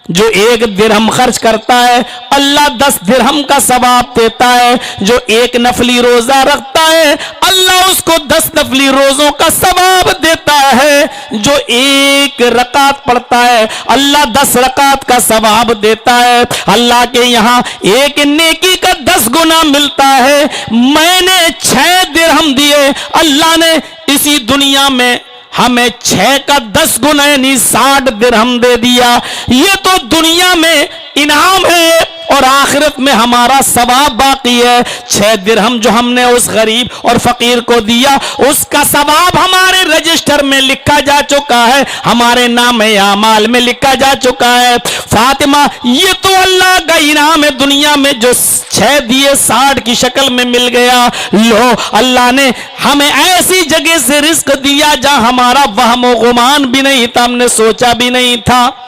जो 1 दिरहम खर्च करता है, अल्लाह 10 दिरहम का सवाब देता है। जो 1 नफली रोजा रखता है, अल्लाह उसको 10 नफली रोजों का सवाब देता है। जो 1 रकात पढ़ता है, अल्लाह 10 रकात का सवाब देता है। अल्लाह के यहाँ 1 नेकी का 10 गुना मिलता है। मैंने 6 दिरहम दिए, अल्लाह ने इसी दुनिया में हमें 6 का 10 गुना यानी 60 दिरहम दे दिया। ये तो दुनिया में इनाम है और आखिरत में हमारा सवाब बाकी है। 6 दिरहम जो हमने उस गरीब और फकीर को दिया, उसका सवाब हमारे रजिस्टर में लिखा जा चुका है, हमारे नाम आमाल में लिखा जा चुका है। फातिमा, ये तो अल्लाह का इनाम है दुनिया में, जो 6 दिए 60 की शक्ल में मिल गया। लो, अल्लाह ने हमें ऐसी जगह से रिस्क दिया जहां हमारा वहम गुमान भी नहीं था, हमने सोचा भी नहीं था।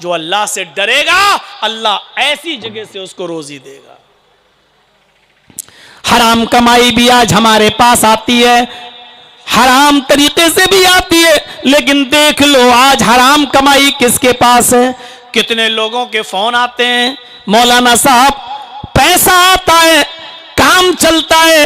जो अल्लाह से डरेगा, अल्लाह ऐसी जगह से उसको रोजी देगा। हराम कमाई भी आज हमारे पास आती है, हराम तरीके से भी आती है, लेकिन देख लो आज हराम कमाई किसके पास है। कितने लोगों के फोन आते हैं, मौलाना साहब पैसा आता है, काम चलता है,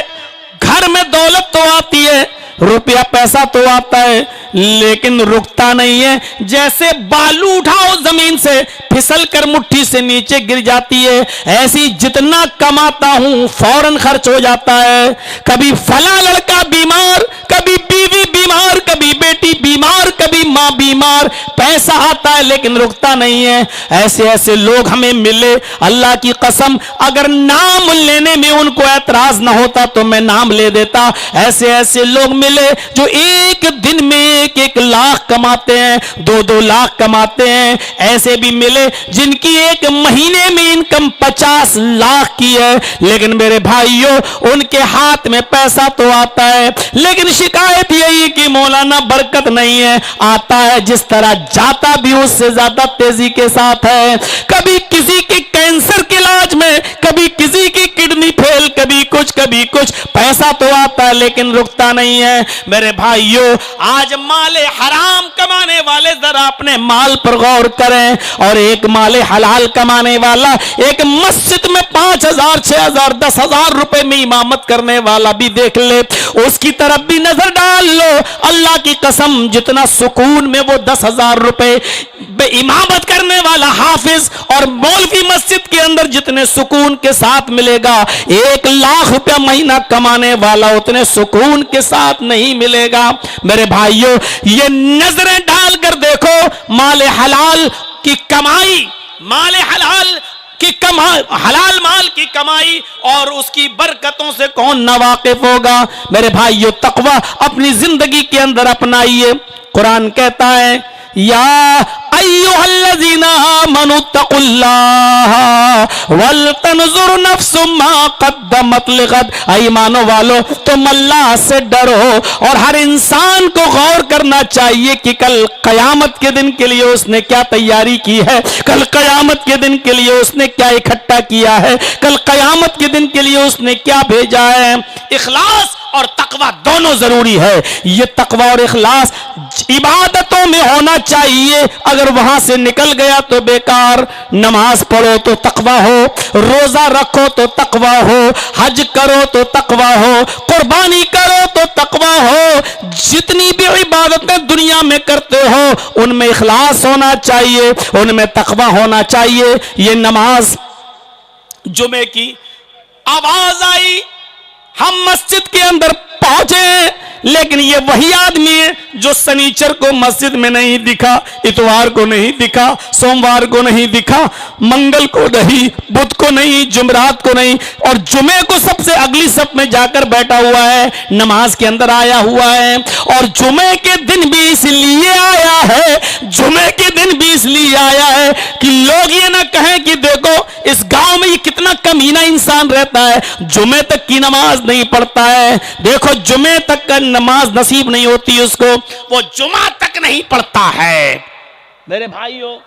घर में दौलत तो आती है, रुपया पैसा तो आता है, लेकिन रुकता नहीं है। जैसे बालू उठाओ जमीन से, फिसल कर मुट्ठी से नीचे गिर जाती है, ऐसी जितना कमाता हूं फौरन खर्च हो जाता है। कभी फला लड़का बीमार, कभी बीवी बीमार, कभी बेटी बीमार, कभी माँ बीमार, पैसा आता है लेकिन रुकता नहीं है। ऐसे ऐसे लोग हमें मिले, अल्लाह की कसम अगर नाम लेने में उनको एतराज ना होता तो मैं नाम ले देता। ऐसे ऐसे लोग मिले जो एक दिन में 1-1 लाख कमाते हैं, 2-2 लाख कमाते हैं। ऐसे भी मिले जिनकी एक महीने में इनकम 50 लाख की है, लेकिन मेरे भाइयों उनके हाथ में पैसा तो आता है, लेकिन शिकायत यही कि मौलाना बरकत नहीं है। आता है जिस तरह जाता भी उससे ज्यादा तेजी के साथ है। कभी किसी के कैंसर के इलाज में, कभी किसी की किडनी फेल, कभी कुछ कभी कुछ, पैसा तो आता है लेकिन रुकता नहीं है। मेरे भाइयों आज माले हराम कमाने वाले जरा अपने माल पर गौर करें, और एक माले हलाल कमाने वाला एक मस्जिद में 5,000, 6,000, 10,000 रुपए में इमामत करने वाला भी देख ले, उसकी तरफ भी नजर डाल लो। अल्लाह की कसम जितना सुकून में वो 10,000 रुपए इमामत करने वाला हाफिज और मौलवी मस्जिद के अंदर जितने सुकून के साथ मिलेगा, 1 लाख रुपया महीना कमाने वाला उतने सुकून के साथ नहीं मिलेगा। मेरे भाइयों ये नजरें डालकर देखो, माले हलाल की कमाई, माले हलाल की कमाई, हलाल माल की कमाई और उसकी बरकतों से कौन नावाकिफ होगा। मेरे भाइयों तकवा अपनी जिंदगी के अंदर अपनाइए। कुरान कहता है या अय्युहल्लज़ीना आमनु तक़ुल्लाह वल तंजुर नफ्सुम मा क़द्दमत लिग़द। ईमानो वालो तुम अल्लाह से डरो और हर इंसान को गौर करना चाहिए कि कल कयामत के दिन के लिए उसने क्या तैयारी की है, कल कयामत के दिन के लिए उसने क्या इकट्ठा किया है, कल कयामत के दिन के लिए उसने क्या भेजा है। इखलास और तकवा दोनों जरूरी है। ये तकवा और इखलास इबादतों में होना चाहिए, अगर वहां से निकल गया तो बेकार। नमाज पढ़ो तो तकवा हो, रोजा रखो तो तकवा हो, हज करो तो तकवा हो, कुर्बानी करो तो तकवा हो, जितनी भी इबादतें दुनिया में करते हो उनमें इखलास होना चाहिए, उनमें तकवा होना चाहिए। ये नमाज जुमे की आवाज आई, हम मस्जिद के अंदर पहुंचे, लेकिन ये वही आदमी है जो शनिचर को मस्जिद में नहीं दिखा, इतवार को नहीं दिखा, सोमवार को नहीं दिखा, मंगल को नहीं, बुध को नहीं, जुमरात को नहीं, और जुमे को सबसे अगली सफ में जाकर बैठा हुआ है, नमाज के अंदर आया हुआ है। और जुमे के दिन भी इसलिए आया है, जुमे के दिन भी इसलिए आया है कि लोग ये ना कहें कि देखो इस गांव में ये कितना कमीना इंसान रहता है, जुमे तक की नमाज नहीं पढ़ता है। देखो जुमे तक का नमाज नसीब नहीं होती उसको, वो जुमा तक नहीं पढ़ता है। मेरे भाइयों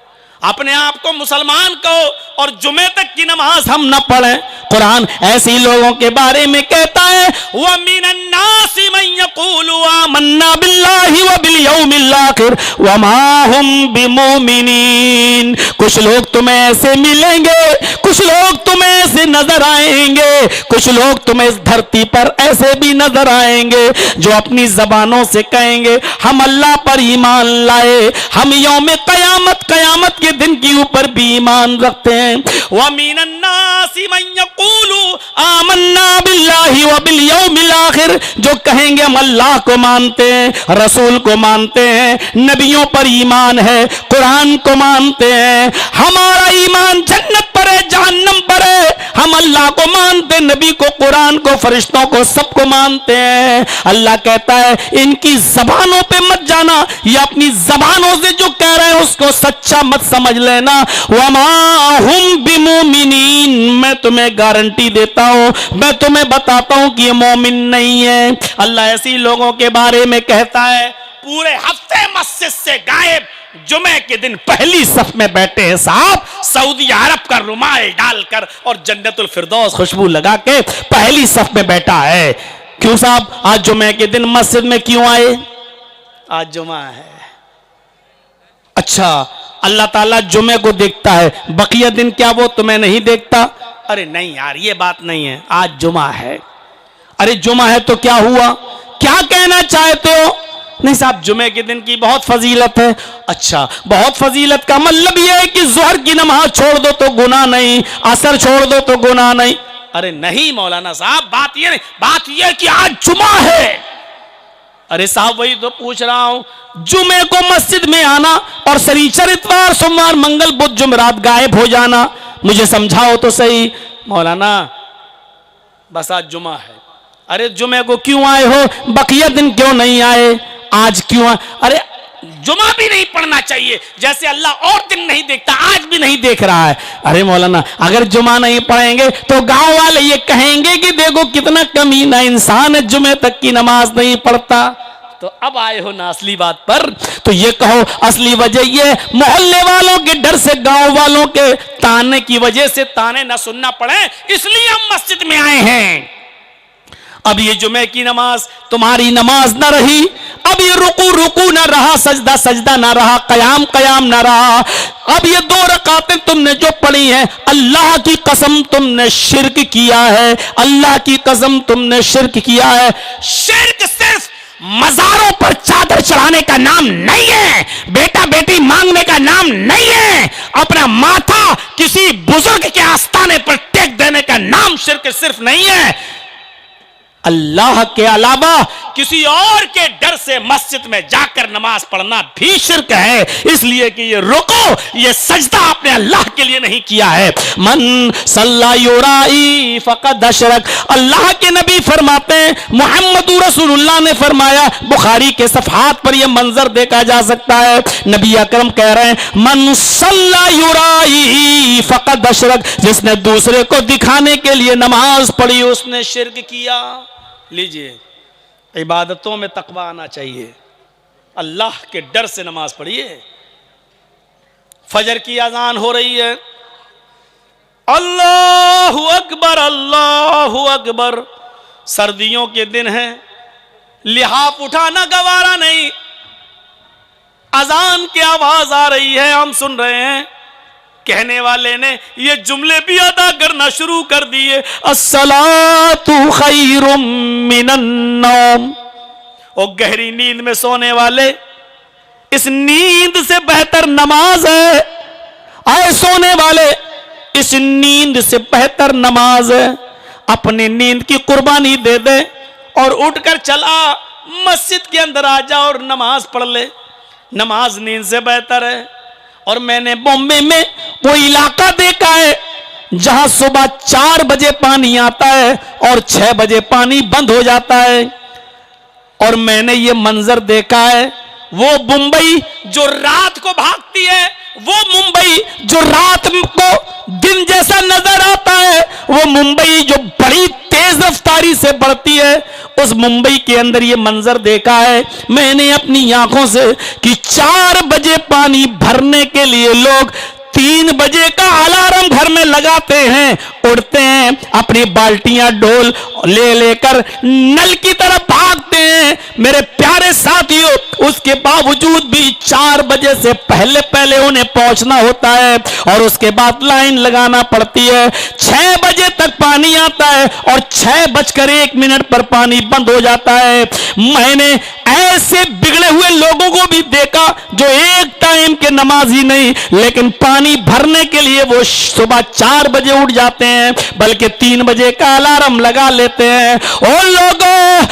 अपने आप को मुसलमान कहो और जुमे तक की नमाज हम न पढ़ें। कुरान ऐसे ही लोगों के बारे में कहता है व मिनन नासी मन यक़ूलु आमन्ना बिल्लाहि व बिल यौमिल आखिर व मा हुम बिमुमिनीन। कुछ लोग तुम्हें ऐसे मिलेंगे, कुछ लोग तुम्हें ऐसे नजर आएंगे, कुछ लोग तुम्हें इस धरती पर ऐसे भी नजर आएंगे जो अपनी जबानों से कहेंगे हम अल्लाह पर ईमान लाए, हम यौम कयामत के दिन के ऊपर भी ईमान रखते हैं। व मिनन नासी मन यक़ूलु आमन्ना बिल्लाहि व बिल यौमिल आखिर, जो कहेंगे हम अल्लाह को मानते हैं, रसूल को मानते हैं, नबियों पर ईमान है, कुरान को मानते हैं, हमारा ईमान जन्नत पर है, जहन्नम पर है, हम अल्लाह को मानते, नबी को, कुरान को, फरिश्तों को, सबको मानते हैं। अल्लाह कहता है इनकी जबानों पे मत जाना, ये अपनी जबानों से जो कह रहे हैं उसको सच्चा मत समझ लेना। वमा हुम बिमुमिनीन, मैं तुम्हें गारंटी देता हूं, मैं तुम्हें बताता हूं कि ये मोमिन नहीं है। अल्लाह ऐसी लोगों के बारे में कहता है पूरे हफ्ते मस्जिद से गायब, जुमे के दिन पहली सफ में बैठे हैं साहब, सऊदी अरब का रुमाल डालकर और जन्नतुल फिरदौस खुशबू लगा के पहली सफ में बैठा है। क्यों साहब, आज जुमे के दिन मस्जिद में क्यों आए? आज जुमा है। अच्छा, अल्लाह ताला जुमे को देखता है, बकिया दिन क्या वो तुम्हें नहीं देखता? अरे नहीं यार, ये बात नहीं है, आज जुमा है। अरे जुमा है तो क्या हुआ, क्या कहना चाहते हो? नहीं साहब, जुमे के दिन की बहुत फजीलत है। अच्छा, बहुत फजीलत का मतलब यह है कि जोहर की नमाज छोड़ दो तो गुनाह नहीं, असर छोड़ दो तो गुनाह नहीं। अरे नहीं मौलाना साहब, बात ये नहीं, बात यह कि आज जुमा है। अरे साहब वही तो पूछ रहा हूं, जुमे को मस्जिद में आना और शनिचर, इतवार, सोमवार, मंगल, बुध, जुमेरात गायब हो जाना, मुझे समझाओ तो सही। मौलाना बस आज जुमा है। अरे जुमे को क्यों आए हो, बकिया दिन क्यों नहीं आए? आज क्यों आए? अरे जुमा भी नहीं पढ़ना चाहिए, जैसे अल्लाह और दिन नहीं देखता आज भी नहीं देख रहा है। अरे मौलाना, अगर जुमा नहीं पढ़ेंगे तो गांव वाले ये कहेंगे कि देखो कितना कमीना इंसान है, जुमे तक की नमाज नहीं पढ़ता। तो अब आए हो ना असली बात पर, तो ये कहो असली वजह ये मोहल्ले वालों के डर से, गांव वालों के ताने की वजह से ताने ना सुनना पड़े, इसलिए हम मस्जिद में आए हैं। अब ये जुमे की नमाज तुम्हारी नमाज ना रही, अब ये रुकू रुकू ना रहा, सजदा सजदा ना रहा, कयाम कयाम ना रहा। अब ये 2 रकातें तुमने जो पढ़ी हैं, अल्लाह की कसम तुमने शिर्क किया है, अल्लाह की कसम तुमने शिर्क किया है। शिर्क सिर्फ मजारों पर चादर चढ़ाने का नाम नहीं है, बेटा बेटी मांगने का नाम नहीं है, अपना माथा किसी बुजुर्ग के आस्थाने पर टेक देने का नाम शिर्क सिर्फ नहीं है। अल्लाह के अलावा किसी और के डर से मस्जिद में जाकर नमाज पढ़ना भी शिर्क है, इसलिए कि ये रुको, ये सजदा आपने अल्लाह के लिए नहीं किया है। मन सल्ला युराई फक़द अशरक, अल्लाह के नबी फरमाते हैं, मुहम्मद रसूलुल्लाह ने फरमाया, बुखारी के सफ़हात पर यह मंजर देखा जा सकता है। नबी अकरम कह रहे हैं, मन सल्ला युराई फक़द अशरक, जिसने दूसरे को दिखाने के लिए नमाज पढ़ी उसने शिर्क किया। लीजिए, इबादतों में तकवा आना चाहिए, अल्लाह के डर से नमाज पढ़िए। फजर की अजान हो रही है, अल्लाहु अकबर अल्लाहु अकबर। सर्दियों के दिन हैं, लिहाफ उठाना गवारा नहीं, अजान की आवाज आ रही है, हम सुन रहे हैं। कहने वाले ने ये जुमले भी अदा करना शुरू कर दिए, अस्सलातु खैरुम मिनन नौम। और गहरी नींद में सोने वाले, इस नींद से बेहतर नमाज है। आए सोने वाले, इस नींद से बेहतर नमाज है। अपनी नींद की कुर्बानी दे दे और उठकर चला मस्जिद के अंदर आ जा और नमाज पढ़ ले, नमाज नींद से बेहतर है। और मैंने बॉम्बे में वो इलाका देखा है जहां सुबह 4 बजे पानी आता है और 6 बजे पानी बंद हो जाता है। और मैंने ये मंजर देखा है, वो मुंबई जो रात को भागती है, वो मुंबई जो रात को दिन जैसा नजर आता है, वो मुंबई जो बड़ी तेज रफ्तारी से बढ़ती है, उस मुंबई के अंदर ये मंजर देखा है मैंने अपनी आंखों से कि 4 बजे पानी भरने के लिए लोग 3 बजे का अलार्म घर में लगाते हैं, उठते हैं, अपनी बाल्टियां डोल ले लेकर नल की तरफ भागते हैं। मेरे प्यारे साथियों, उसके बावजूद भी 4 बजे से पहले पहले उन्हें पहुंचना होता है और उसके बाद लाइन लगाना पड़ती है। 6 बजे तक पानी आता है और 6:01 पर पानी बंद हो जाता है। मैंने ऐसे बिगड़े हुए लोगों को भी देखा जो एक टाइम के नमाजी नहीं, लेकिन पानी भरने के लिए वो सुबह 4 बजे उठ जाते हैं, बल्कि 3 बजे का अलार्म लगा लेते हैं। और लोगों,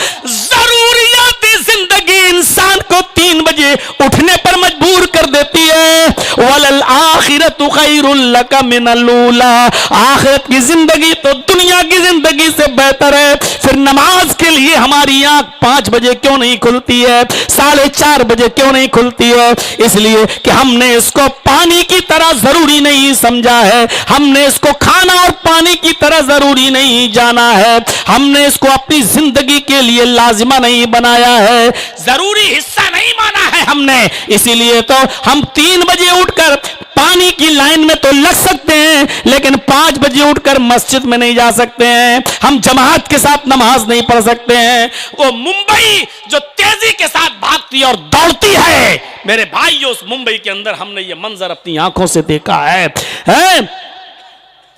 आखिरतु खैरुल लका मिनल ऊला, आखिरत की जिंदगी तो दुनिया की जिंदगी से बेहतर है। फिर नमाज के लिए हमारी आंख 5 बजे क्यों नहीं खुलती है, 4:30 बजे क्यों नहीं खुलती है? इसलिए कि हमने इसको पानी की तरह जरूरी नहीं समझा है, हमने इसको खाना और पानी की तरह जरूरी नहीं जाना है, हमने इसको अपनी जिंदगी के लिए लाजिमा नहीं बनाया है, जरूरी हिस्सा नहीं माना है हमने। इसीलिए तो हम 3 बजे उठकर पानी की लाइन में तो लग सकते हैं, लेकिन 5 बजे उठकर मस्जिद में नहीं जा सकते हैं, हम जमात के साथ नमाज नहीं पढ़ सकते हैं। वो मुंबई जो तेजी के साथ भागती और दौड़ती है, मेरे भाइयों, उस मुंबई के अंदर हमने ये मंजर अपनी आंखों से देखा है।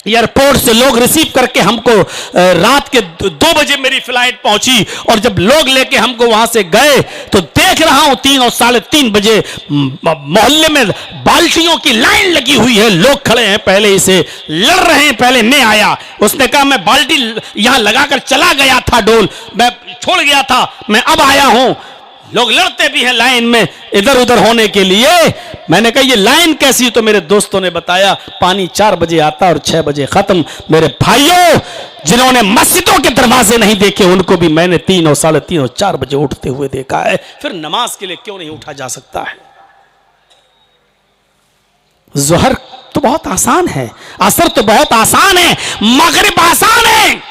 एयरपोर्ट से लोग रिसीव करके हमको रात के 2 बजे मेरी फ्लाइट पहुंची, और जब लोग लेके हमको वहां से गए तो देख रहा हूं 3 और 3:30 बजे मोहल्ले में बाल्टियों की लाइन लगी हुई है, लोग खड़े हैं, पहले इसे लड़ रहे हैं। पहले मैं आया, उसने कहा मैं बाल्टी यहां लगाकर चला गया था, डोल मैं छोड़ गया था, मैं अब आया हूं। लोग लड़ते भी हैं लाइन में इधर उधर होने के लिए। मैंने कहा ये लाइन कैसी? तो मेरे दोस्तों ने बताया पानी 4 बजे आता और 6 बजे खत्म। मेरे भाइयों, जिन्होंने मस्जिदों के दरवाजे नहीं देखे उनको भी मैंने 3 और 3:30 और 4 बजे उठते हुए देखा है। फिर नमाज के लिए क्यों नहीं उठा जा सकता है? जोहर तो बहुत आसान है, असर तो बहुत आसान है, मगरिब आसान है,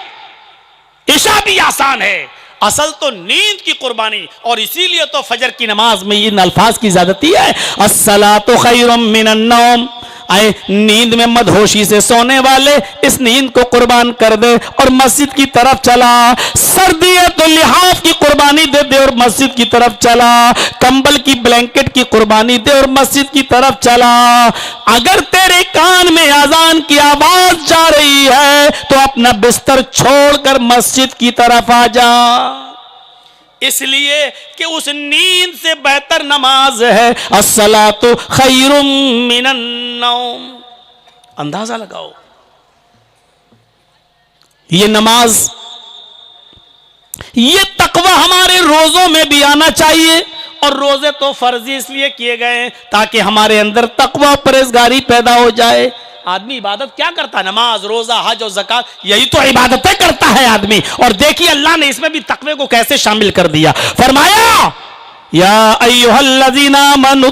इशा भी आसान है, असल तो नींद की कुर्बानी। और इसीलिए तो फजर की नमाज में इन अल्फाज की ज्यादती है, अस्सलातु खैरुम मिनन नौम, आए नींद में मदहोशी से सोने वाले इस नींद को कुर्बान कर दे और मस्जिद की तरफ चला। सर्दी है तो लिहाफ की कुर्बानी दे दे और मस्जिद की तरफ चला, कंबल की ब्लैंकेट की कुर्बानी दे और मस्जिद की तरफ चला। अगर तेरे कान में अजान की आवाज जा रही है तो अपना बिस्तर छोड़कर मस्जिद की तरफ आ जा, इसलिए कि उस नींद से बेहतर नमाज है। अस्सलातु खैरुम मिनन नौम। अंदाजा लगाओ, ये नमाज, ये तकवा हमारे रोजों में भी आना चाहिए। और रोजे तो फर्जी इसलिए किए गए हैं ताकि हमारे अंदर तकवा परहेजगारी पैदा हो जाए। आदमी इबादत क्या करता है? नमाज, रोजा, हज और ज़कात, यही तो इबादतें करता है आदमी। और देखिए अल्लाह ने इसमें भी तकवे को कैसे शामिल कर दिया। फरमाया या अय्युहल्लज़ीना आमनू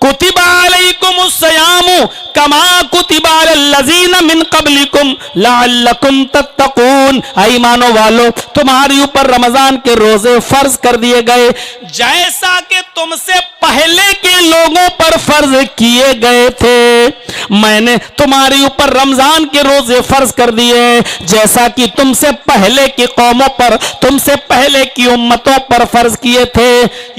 कुतिबा अलैकुमुस्सियामु कमा कुतिबा अलल्लज़ीना मिन क़ब्लिकुम लअल्लकुम तत्तक़ून। ईमानो वालो, तुम्हारे ऊपर रमजान के रोजे फर्ज कर दिए गए जैसा कि तुमसे पहले के लोगों पर फर्ज किए गए थे। मैंने तुम्हारे ऊपर रमजान के रोजे फर्ज कर दिए जैसा कि तुमसे पहले की कौमों पर, तुमसे पहले की उम्मतों पर फर्ज किए थे।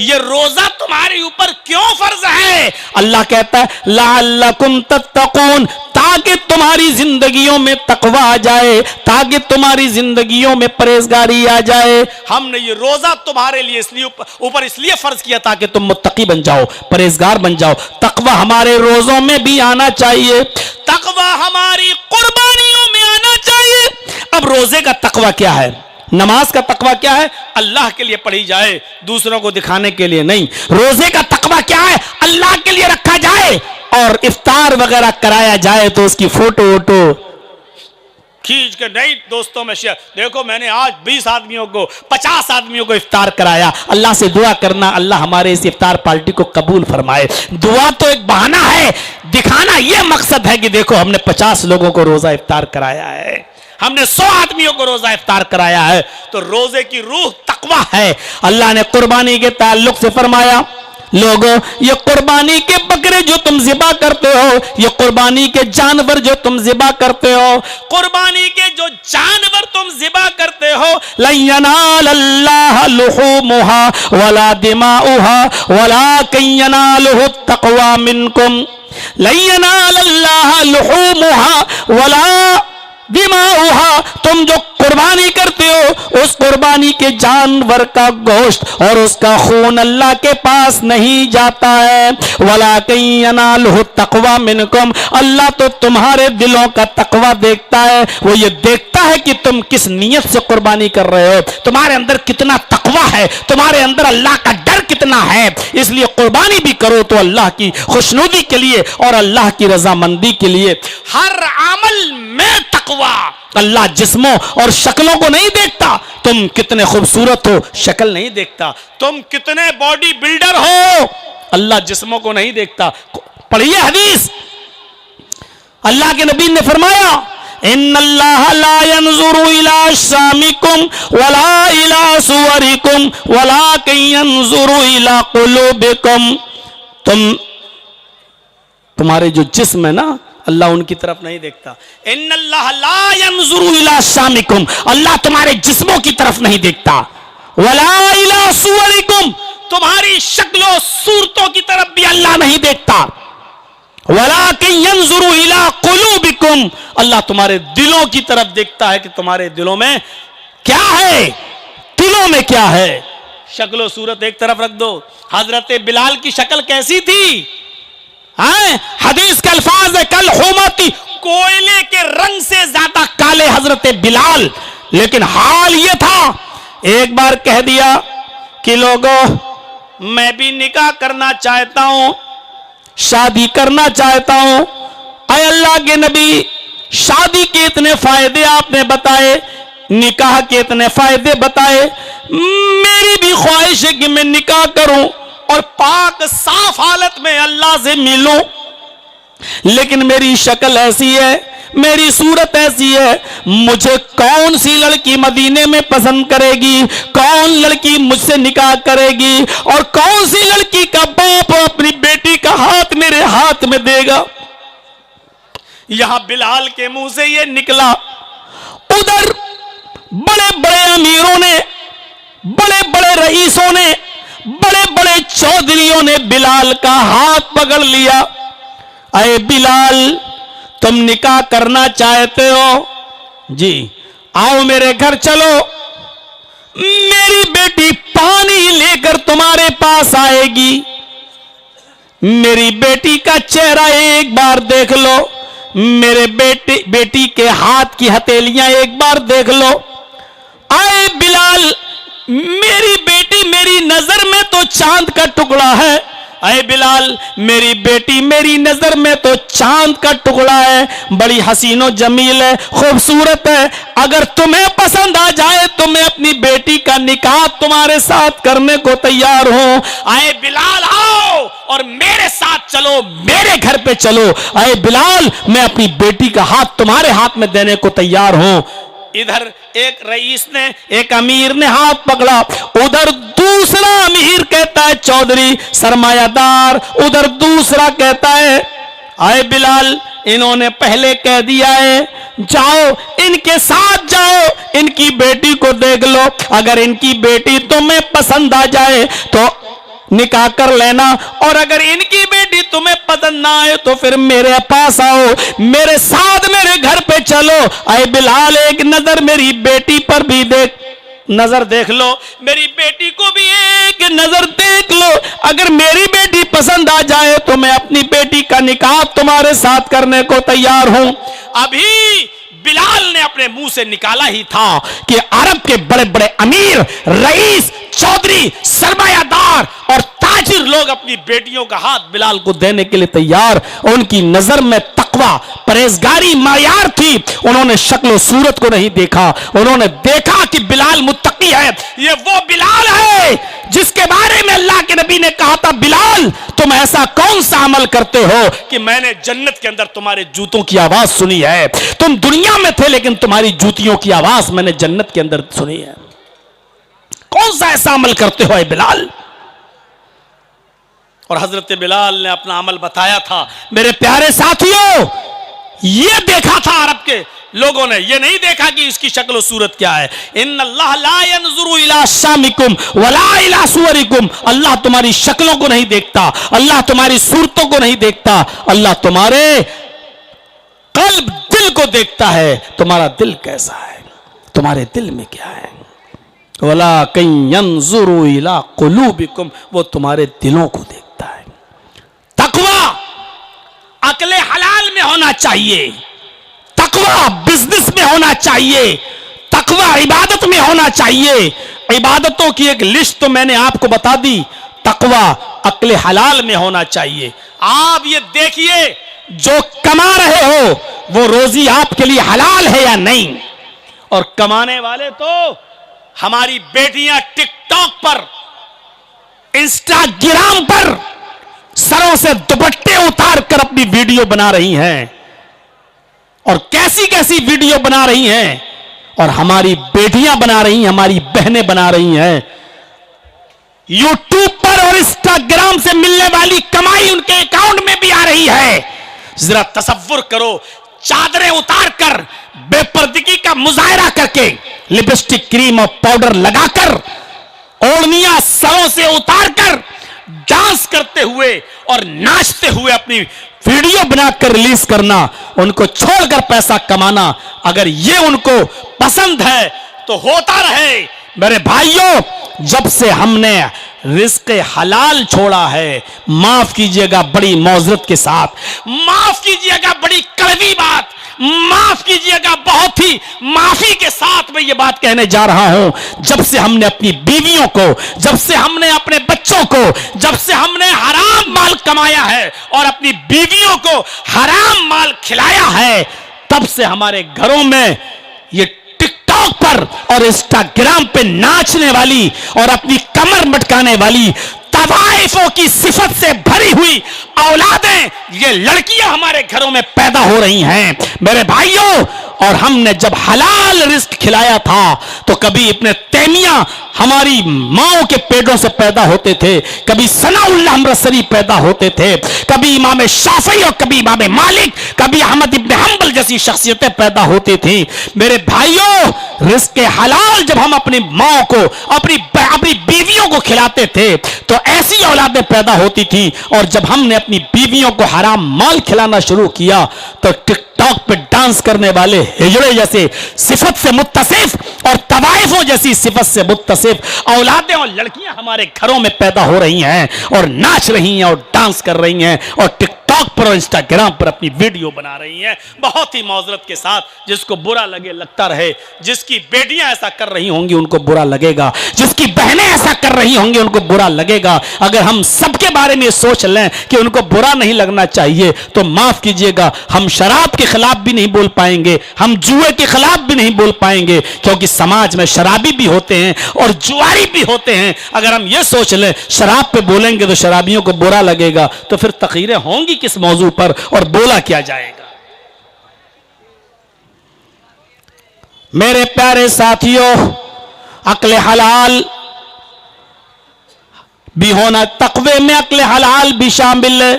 ये रोजा तुम्हारे ऊपर क्यों फर्ज है? अल्लाह कहता है लअल्लकुम तत्तक़ून, ताकि तुम्हारी जिंदगियों में तकवा आ जाए, ताकि तुम्हारी जिंदगियों में परहेजगारी आ जाए। हमने ये रोजा तुम्हारे लिए इसलिए ऊपर इसलिए फर्ज किया ताकि तुम मुत्तकी बन जाओ, परहेजगार बन जाओ। तकवा हमारे रोजों में भी आना चाहिए, तकवा हमारी कुर्बानियों में आना चाहिए। अब रोजे का तकवा क्या है? नमाज का तकवा क्या है? अल्लाह के लिए पढ़ी जाए, दूसरों को दिखाने के लिए नहीं। रोजे का तकवा क्या है? अल्लाह के लिए रखा जाए और इफ्तार वगैरह कराया जाए तो उसकी फोटो वोटो खींच के नहीं दोस्तों में शेयर। देखो मैंने आज 20 आदमियों को, 50 आदमियों को इफ्तार कराया। अल्लाह से दुआ करना अल्लाह हमारे इस इफ्तार पार्टी को कबूल फरमाए। दुआ तो एक बहाना है, दिखाना यह मकसद है कि देखो हमने 50 लोगों को रोजा इफ्तार कराया है, हमने 100 आदमियों को रोजा इफ्तार कराया है। तो रोजे की रूह तकवा है। अल्लाह ने कुर्बानी के ताल्लुक से फरमाया, लोगों ये कुर्बानी के बकरे जो तुम ज़िबा करते हो, ये कुर्बानी के जानवर जो तुम ज़िबा करते हो, कुर्बानी के जो जानवर तुम ज़िबा करते हो, लन यनालल्लाह लुहूमुहा वला दिमाउहा वलाकिन यनालुहु तक़वा मिनकुम। लन यनालल्लाह लुहूमुहा वला दिमाउहा, तुम जो कुर्बानी करते हो, उस कुर्बानी के जानवर का गोश्त और उसका खून अल्लाह के पास नहीं जाता है। वला कहीं यनालहु तक़वा मिनकुम, अल्लाह तो तुम्हारे दिलों का तक़वा देखता है। वो ये देखता है कि तुम किस नीयत से कुर्बानी कर रहे हो, तुम्हारे अंदर कितना तक़वा है, तुम्हारे अंदर अल्लाह का डर कितना है। इसलिए कुर्बानी भी करो तो अल्लाह की खुशनुदी के लिए और अल्लाह की रजामंदी के लिए। हर अमल में तक़वा। अल्लाह जिस्मों और शक्लों को नहीं देखता, तुम कितने खूबसूरत हो शक्ल नहीं देखता, तुम कितने बॉडी बिल्डर हो अल्लाह जिस्मों को नहीं देखता। पढ़िए हदीस, अल्लाह के नबी ने फरमाया इन्नल्लाह ला यंजुरु इला शामिकुम वला इला सुवरिकुम वलाकिन यंजुरु इला कुलूबिकुम। तुम्हारे जो जिस्म है ना, अल्लाह उनकी तरफ नहीं देखता। इन्नल्लाह ला यंजुरु इला शामिकुम, अल्लाह तुम्हारे जिस्मों की तरफ नहीं देखता। वला इला सुवरिकुम, तुम्हारी शक्लों सूरतों की तरफ भी अल्लाह नहीं देखता। वलाकिन यंजुरु इला कुलूबिकुम, अल्लाह तुम्हारे दिलों की तरफ देखता है कि तुम्हारे दिलों में क्या है, दिलों में क्या है। शक्लो सूरत एक तरफ रख दो। हजरत बिलाल की शक्ल कैसी थी? हदीस के अल्फाज है कल हुमती, कोयले के रंग से ज्यादा काले हजरत बिलाल। लेकिन हाल यह था, एक बार कह दिया कि लोगों मैं भी निकाह करना चाहता हूं, शादी करना चाहता हूं। अय अल्लाह के नबी, शादी के इतने फायदे आपने बताए, निकाह के इतने फायदे बताए, मेरी भी ख्वाहिश है कि मैं निकाह करूं और पाक साफ हालत में अल्लाह से मिलूं। लेकिन मेरी शक्ल ऐसी है, मेरी सूरत ऐसी है, मुझे कौन सी लड़की मदीने में पसंद करेगी, कौन लड़की मुझसे निकाह करेगी, और कौन सी लड़की का बाप अपनी बेटी का हाथ मेरे हाथ में देगा। यहां बिलाल के मुंह से ये निकला। उधर बड़े बड़े अमीरों ने, बड़े बड़े रईसों ने, बड़े बड़े चौधरियों ने बिलाल का हाथ पकड़ लिया। अरे बिलाल, तुम निकाह करना चाहते हो? जी, आओ मेरे घर चलो, मेरी बेटी पानी लेकर तुम्हारे पास आएगी। मेरी बेटी का चेहरा एक बार देख लो, मेरे बेटी के हाथ की हथेलियां एक बार देख लो। आए बिलाल, मेरी बेटी मेरी नजर में तो चांद का टुकड़ा है। अरे बिलाल, मेरी बेटी मेरी नजर में तो चांद का टुकड़ा है, बड़ी हसीनो जमील है, खूबसूरत है। अगर तुम्हें पसंद आ जाए तो मैं अपनी बेटी का निकाह तुम्हारे साथ करने को तैयार हूं। आए बिलाल, आओ और मेरे साथ चलो, मेरे घर पे चलो। अरे बिलाल, मैं अपनी बेटी का हाथ तुम्हारे हाथ में देने को तैयार हूं। इधर एक रईस ने, एक अमीर ने हाथ पकड़ा, उधर दूसरा अमीर कहता है चौधरी सरमायादार, उधर दूसरा कहता है आए बिलाल, इन्होंने पहले कह दिया है, जाओ इनके साथ जाओ, इनकी बेटी को देख लो, अगर इनकी बेटी तुम्हें पसंद आ जाए तो निकाह कर लेना, और अगर इनकी बेटी तुम्हें पसंद ना आए तो फिर मेरे पास आओ, मेरे साथ मेरे घर पे चलो। अरे बिलाल, एक नजर मेरी बेटी पर भी नजर देख लो, मेरी बेटी को भी एक नजर देख लो। अगर मेरी बेटी पसंद आ जाए तो मैं अपनी बेटी का निकाह तुम्हारे साथ करने को तैयार हूं। अभी बिलाल ने अपने मुंह से निकाला ही था कि अरब के बड़े बड़े अमीर, रईस, चौधरी, सरमायादार और ताजिर लोग अपनी बेटियों का हाथ बिलाल को देने के लिए तैयार। उनकी नजर में तकवा, परहेजगारी मायार थी। उन्होंने शक्ल सूरत को नहीं देखा, उन्होंने देखा कि बिलाल मुत्तकी है। ये वो बिलाल है जिसके बारे में अल्लाह के नबी ने कहा था, बिलाल तुम ऐसा कौन सा अमल करते हो कि मैंने जन्नत के अंदर तुम्हारे जूतों की आवाज सुनी है। तुम दुनिया में थे लेकिन तुम्हारी जूतियों की आवाज मैंने जन्नत के अंदर सुनी है। कौन सा ऐसा अमल करते हो बिलाल? और हजरत बिलाल ने अपना अमल बताया था। मेरे प्यारे साथियों, ये देखा था अरब के लोगों ने, ये नहीं देखा कि इसकी शक्ल और सूरत क्या है। इन्नल्लाह ला यंजुरु इला शामिकुम वला इला सुवरिकुम, अल्लाह तुम्हारी शक्लों को नहीं देखता, अल्लाह तुम्हारी सूरतों को नहीं देखता, अल्लाह तुम्हारे कल्ब, दिल को देखता है, तुम्हारा दिल कैसा है। तुम्हारे दिल में क्या है। वला कई यंजुरु इला कुलूबिकुम, वो तुम्हारे दिलों को देखता है। तकवा अक्ले हलाल में होना चाहिए, तकवा बिजनेस में होना चाहिए, तकवा इबादत में होना चाहिए। इबादतों की एक लिस्ट तो मैंने आपको बता दी, तकवा अक्ले हलाल में होना चाहिए। आप ये देखिए जो कमा रहे हो वो रोजी आपके लिए हलाल है या नहीं। और कमाने वाले तो हमारी बेटियां टिकटॉक पर, इंस्टाग्राम पर सरों से दुपट्टे उतार कर अपनी वीडियो बना रही हैं, और कैसी कैसी वीडियो बना रही हैं, और हमारी बेटियां बना रही हैं, हमारी बहनें बना रही हैं। यूट्यूब पर और इंस्टाग्राम से मिलने वाली कमाई उनके अकाउंट में भी आ रही है। जरा तसव्वुर करो, चादरें उतार कर बेपर्दगी का मुजाहरा करके, लिपस्टिक क्रीम और पाउडर लगाकर, ओढ़नियां सरों से उतार कर डांस करते हुए और नाचते हुए अपनी वीडियो बनाकर रिलीज करना, उनको छोड़कर पैसा कमाना, अगर ये उनको पसंद है तो होता रहे। मेरे भाइयों, जब से हमने रिस्क हलाल छोड़ा है, माफ कीजिएगा बड़ी मौजरत के साथ, माफ कीजिएगा बड़ी कड़वी बात, माफ कीजिएगा बहुत ही माफी के साथ मैं ये बात कहने जा रहा हूं, जब से हमने अपनी बीवियों को, जब से हमने अपने बच्चों को, जब से हमने हराम माल कमाया है और अपनी बीवियों को हराम माल खिलाया है, तब से हमारे घरों में ये टिकटॉक पर और इंस्टाग्राम पे नाचने वाली और अपनी कमर मटकाने वाली तवाइफों की सिफत से भरी हुई औलादें, ये लड़कियां हमारे घरों में पैदा हो रही हैं मेरे भाइयों। और हमने जब हलाल रिस्क खिलाया था तो कभी इब्ने तैमिया हमारी माओं के पेटों से पैदा होते थे, कभी सनाउल्लाह अमृतसरी पैदा होते थे, कभी इमाम शाफी और कभी इमाम मालिक, कभी अहमद इब्ने हंबल जैसी शख्सियतें पैदा होती थी। मेरे भाइयों, रिस्क हलाल जब हम अपनी माओं को, अपनी बीवियों को खिलाते थे तो ऐसी औलादें पैदा होती थी, और जब हमने अपनी बीवियों को हराम माल खिलाना शुरू किया तो टिकटॉक पे डांस करने वाले हिजड़े जैसे सिफत से मुत्तसिफ और तवाइफों जैसी सिफत से मुत्तसिफ औलादें और लड़कियां हमारे घरों में पैदा हो रही हैं और नाच रही हैं और डांस कर रही हैं और टिकटॉक पर और इंस्टाग्राम पर अपनी वीडियो बना रही हैं। बहुत ही मौजरत के साथ, जिसको बुरा लगे लगता रहे, जिसकी बेटियां ऐसा कर रही होंगी उनको बुरा लगेगा, जिसकी बहनें ऐसा कर रही होंगी उनको बुरा लगेगा। अगर हम सबके बारे में सोच लें कि उनको बुरा नहीं लगना चाहिए तो माफ कीजिएगा, हम शराब के खिलाफ भी नहीं बोल पाएंगे, हम जुए के खिलाफ भी नहीं बोल पाएंगे, क्योंकि समाज में शराबी भी होते हैं और जुआरी भी होते हैं। अगर हम ये सोच लें शराब पे बोलेंगे तो शराबियों को बुरा लगेगा, तो फिर तकरीरें होंगी किस मौजू पर और बोला क्या जाएगा। मेरे प्यारे साथियों, अक्ल हलाल भी होना, तकवे में अक्ल हलाल भी शामिल है।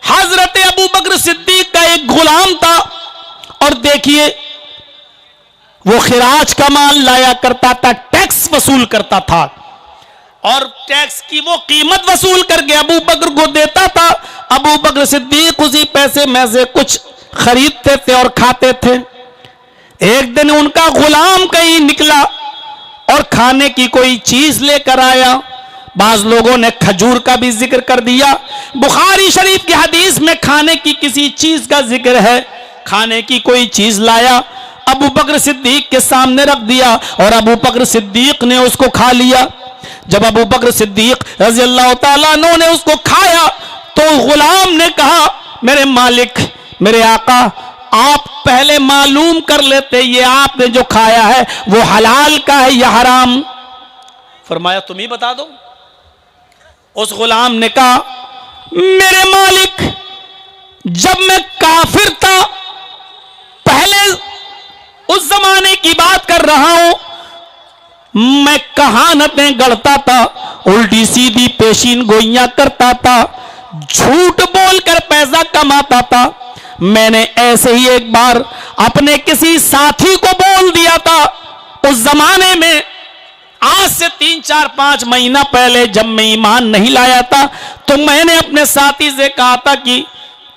हजरत अबू बकर सिद्दीक का एक गुलाम था, और देखिए वो खिराज का माल लाया करता था, टैक्स वसूल करता था, और टैक्स की वो कीमत वसूल करके अबू बकर को देता था। अबू बकर सिद्दीक उसी पैसे में से कुछ खरीदते थे और खाते थे। एक दिन उनका गुलाम कहीं निकला और खाने की कोई चीज लेकर आया। बाज लोगों ने खजूर का भी जिक्र कर दिया। बुखारी शरीफ की हदीस में खाने की किसी चीज का जिक्र है। खाने की कोई चीज लाया, अबू बकर सिद्दीक के सामने रख दिया और अबू बकर सिद्दीक ने उसको खा लिया। जब अबू बकर सिद्दीक रज़ी अल्लाह ताला अन्हु ने उसको खाया तो गुलाम ने कहा, मेरे मालिक, मेरे आका, आप पहले मालूम कर लेते ये आपने जो खाया है वो हलाल का है या हराम। फरमाया तुम ही बता दो। उस गुलाम ने कहा, मेरे मालिक, जब मैं काफिर था, पहले उस जमाने की बात कर रहा हूं, मैं कहानतें गढ़ता था, उल्टी सीधी पेशीन गोइयां करता था, झूठ बोलकर पैसा कमाता था। मैंने ऐसे ही एक बार अपने किसी साथी को बोल दिया था, उस जमाने में, आज से 3-4-5 महीना पहले जब मैं ईमान नहीं लाया था, तो मैंने अपने साथी से कहा था कि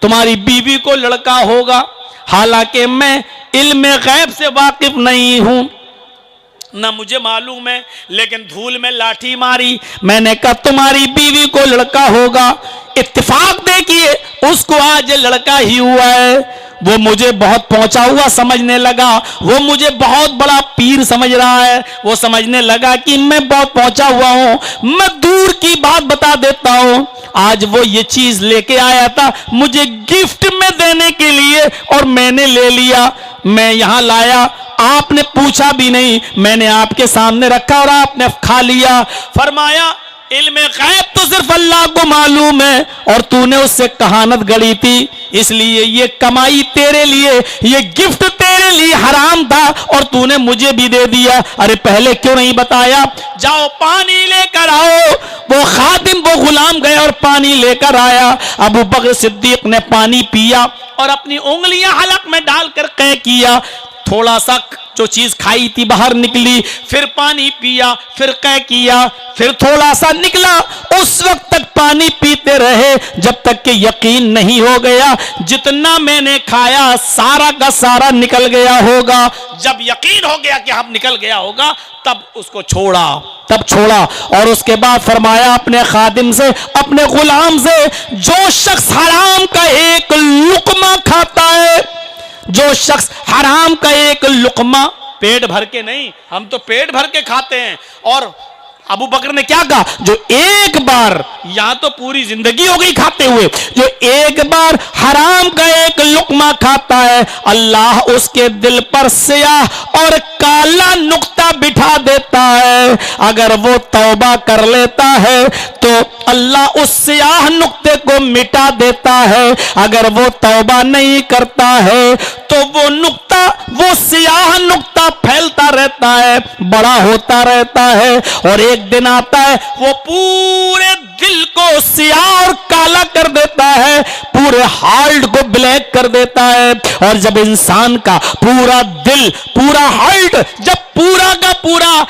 तुम्हारी बीवी को लड़का होगा। हालांकि मैं इल्म गैब से वाकिफ नहीं हूं, ना मुझे मालूम है, लेकिन धूल में लाठी मारी। मैंने कहा तुम्हारी बीवी को लड़का होगा। इत्तेफाक देखिए उसको आज लड़का ही हुआ है। वो मुझे बहुत पहुंचा हुआ समझने लगा, वो मुझे बहुत बड़ा पीर समझ रहा है। वो समझने लगा कि मैं बहुत पहुंचा हुआ हूं। मैं दूर की बात बता देता हूं, आज वो ये चीज लेके आया था मुझे गिफ्ट में देने के लिए और मैंने ले लिया। मैं यहां लाया, आपने पूछा भी नहीं, मैंने आपके सामने रखा और आपने खा लिया। फरमाया इल्म गैब तो सिर्फ अल्लाह को मालूम है और तूने उससे कहानत गढ़ी थी, इसलिए ये कमाई तेरे लिए, ये गिफ्ट तेरे लिए हराम था और तूने मुझे भी दे दिया। अरे पहले क्यों नहीं बताया? जाओ पानी लेकर आओ। वो खादिम, वो गुलाम गया और पानी लेकर आया। अबू बकर सिद्दीक ने पानी पिया और अपनी उंगलियां हलक में डालकर कह किया। थोड़ा सा जो चीज खाई थी बाहर निकली, फिर पानी पिया, फिर कह किया, फिर थोड़ा सा निकला। उस वक्त तक पानी पीते रहे जब तक कि यकीन नहीं हो गया जितना मैंने खाया सारा का सारा निकल गया होगा। जब यकीन हो गया कि हम निकल गया होगा तब उसको छोड़ा। तब छोड़ा और उसके बाद फरमाया अपने खादिम से, अपने गुलाम से, जो शख्स हराम का एक लुकमा खाता है, जो शख्स हराम का एक लुकमा, पेट भर के नहीं, हम तो पेट भर के खाते हैं। और अबू बकर ने क्या कहा? जो एक बार, यहां तो पूरी जिंदगी हो गई खाते हुए, जो एक बार हराम का एक लुकमा खाता है, अल्लाह उसके दिल पर स्याह और काला नुक्ता बिठा देता है। अगर वो तौबा कर लेता है तो अल्लाह उस स्याह नुक्ते को मिटा देता है। अगर वो तौबा नहीं करता है तो वो नुक्ता, वो स्याह नुक्ता फैलता रहता है, बड़ा होता रहता है और एक दिन आता है वो पूरे दिल को स्याह और काला कर देता है, पूरे हार्ट को ब्लैक कर देता है। और जब इंसान का पूरा दिल, पूरा हार्ट जब पूरा का पूरा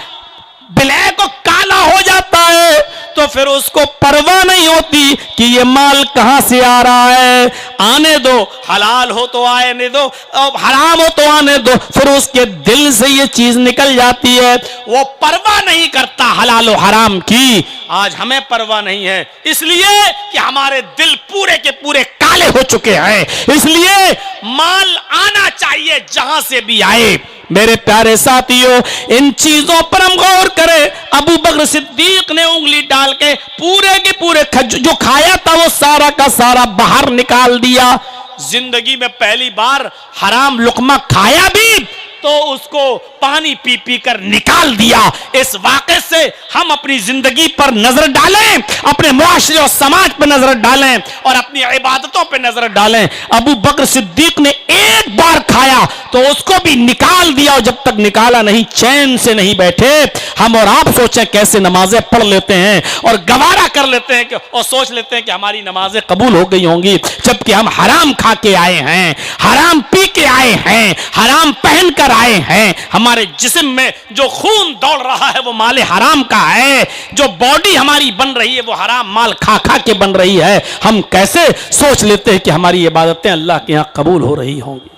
ब्लैक और काला हो जाता है तो फिर उसको परवाह नहीं होती कि ये माल कहां से आ रहा है। आने दो, हलाल हो तो आने दो, हराम हो तो आने दो। फिर उसके दिल से ये चीज निकल जाती है, वो परवाह नहीं करता हलाल और हराम की। आज हमें परवाह नहीं है, इसलिए कि हमारे दिल पूरे के पूरे काले हो चुके हैं। इसलिए माल आना चाहिए जहां से भी आए। मेरे प्यारे साथियों, इन चीजों पर हम गौर करें। अबू बकर सिद्दीक ने उंगली डाल के पूरे के पूरे जो खाया था वो सारा का सारा बाहर निकाल दिया। जिंदगी में पहली बार हराम लुकमा खाया भी तो उसको पानी पी पी कर निकाल दिया। इस वाक़े से हम अपनी जिंदगी पर नजर डालें, अपने मुआशरे और समाज पर नजर डालें और अपनी इबादतों पर नजर डालें। अबू बकर सिद्दीक ने एक बार खाया तो उसको भी निकाल दिया और जब तक निकाला नहीं चैन से नहीं बैठे। हम और आप सोचें कैसे नमाजें पढ़ लेते हैं और गवारा कर लेते हैं और सोच लेते हैं कि हमारी नमाजें कबूल हो गई होंगी, जबकि हम हराम खा के आए हैं, हराम पी के आए हैं, हराम पहन कर आए हैं। हमारे जिस्म में जो खून दौड़ रहा है वो माल हराम का है, जो बॉडी हमारी बन रही है वो हराम माल खा खा के बन रही है। हम कैसे सोच लेते हैं कि हमारी इबादतें अल्लाह के यहां कबूल हो रही होंगी।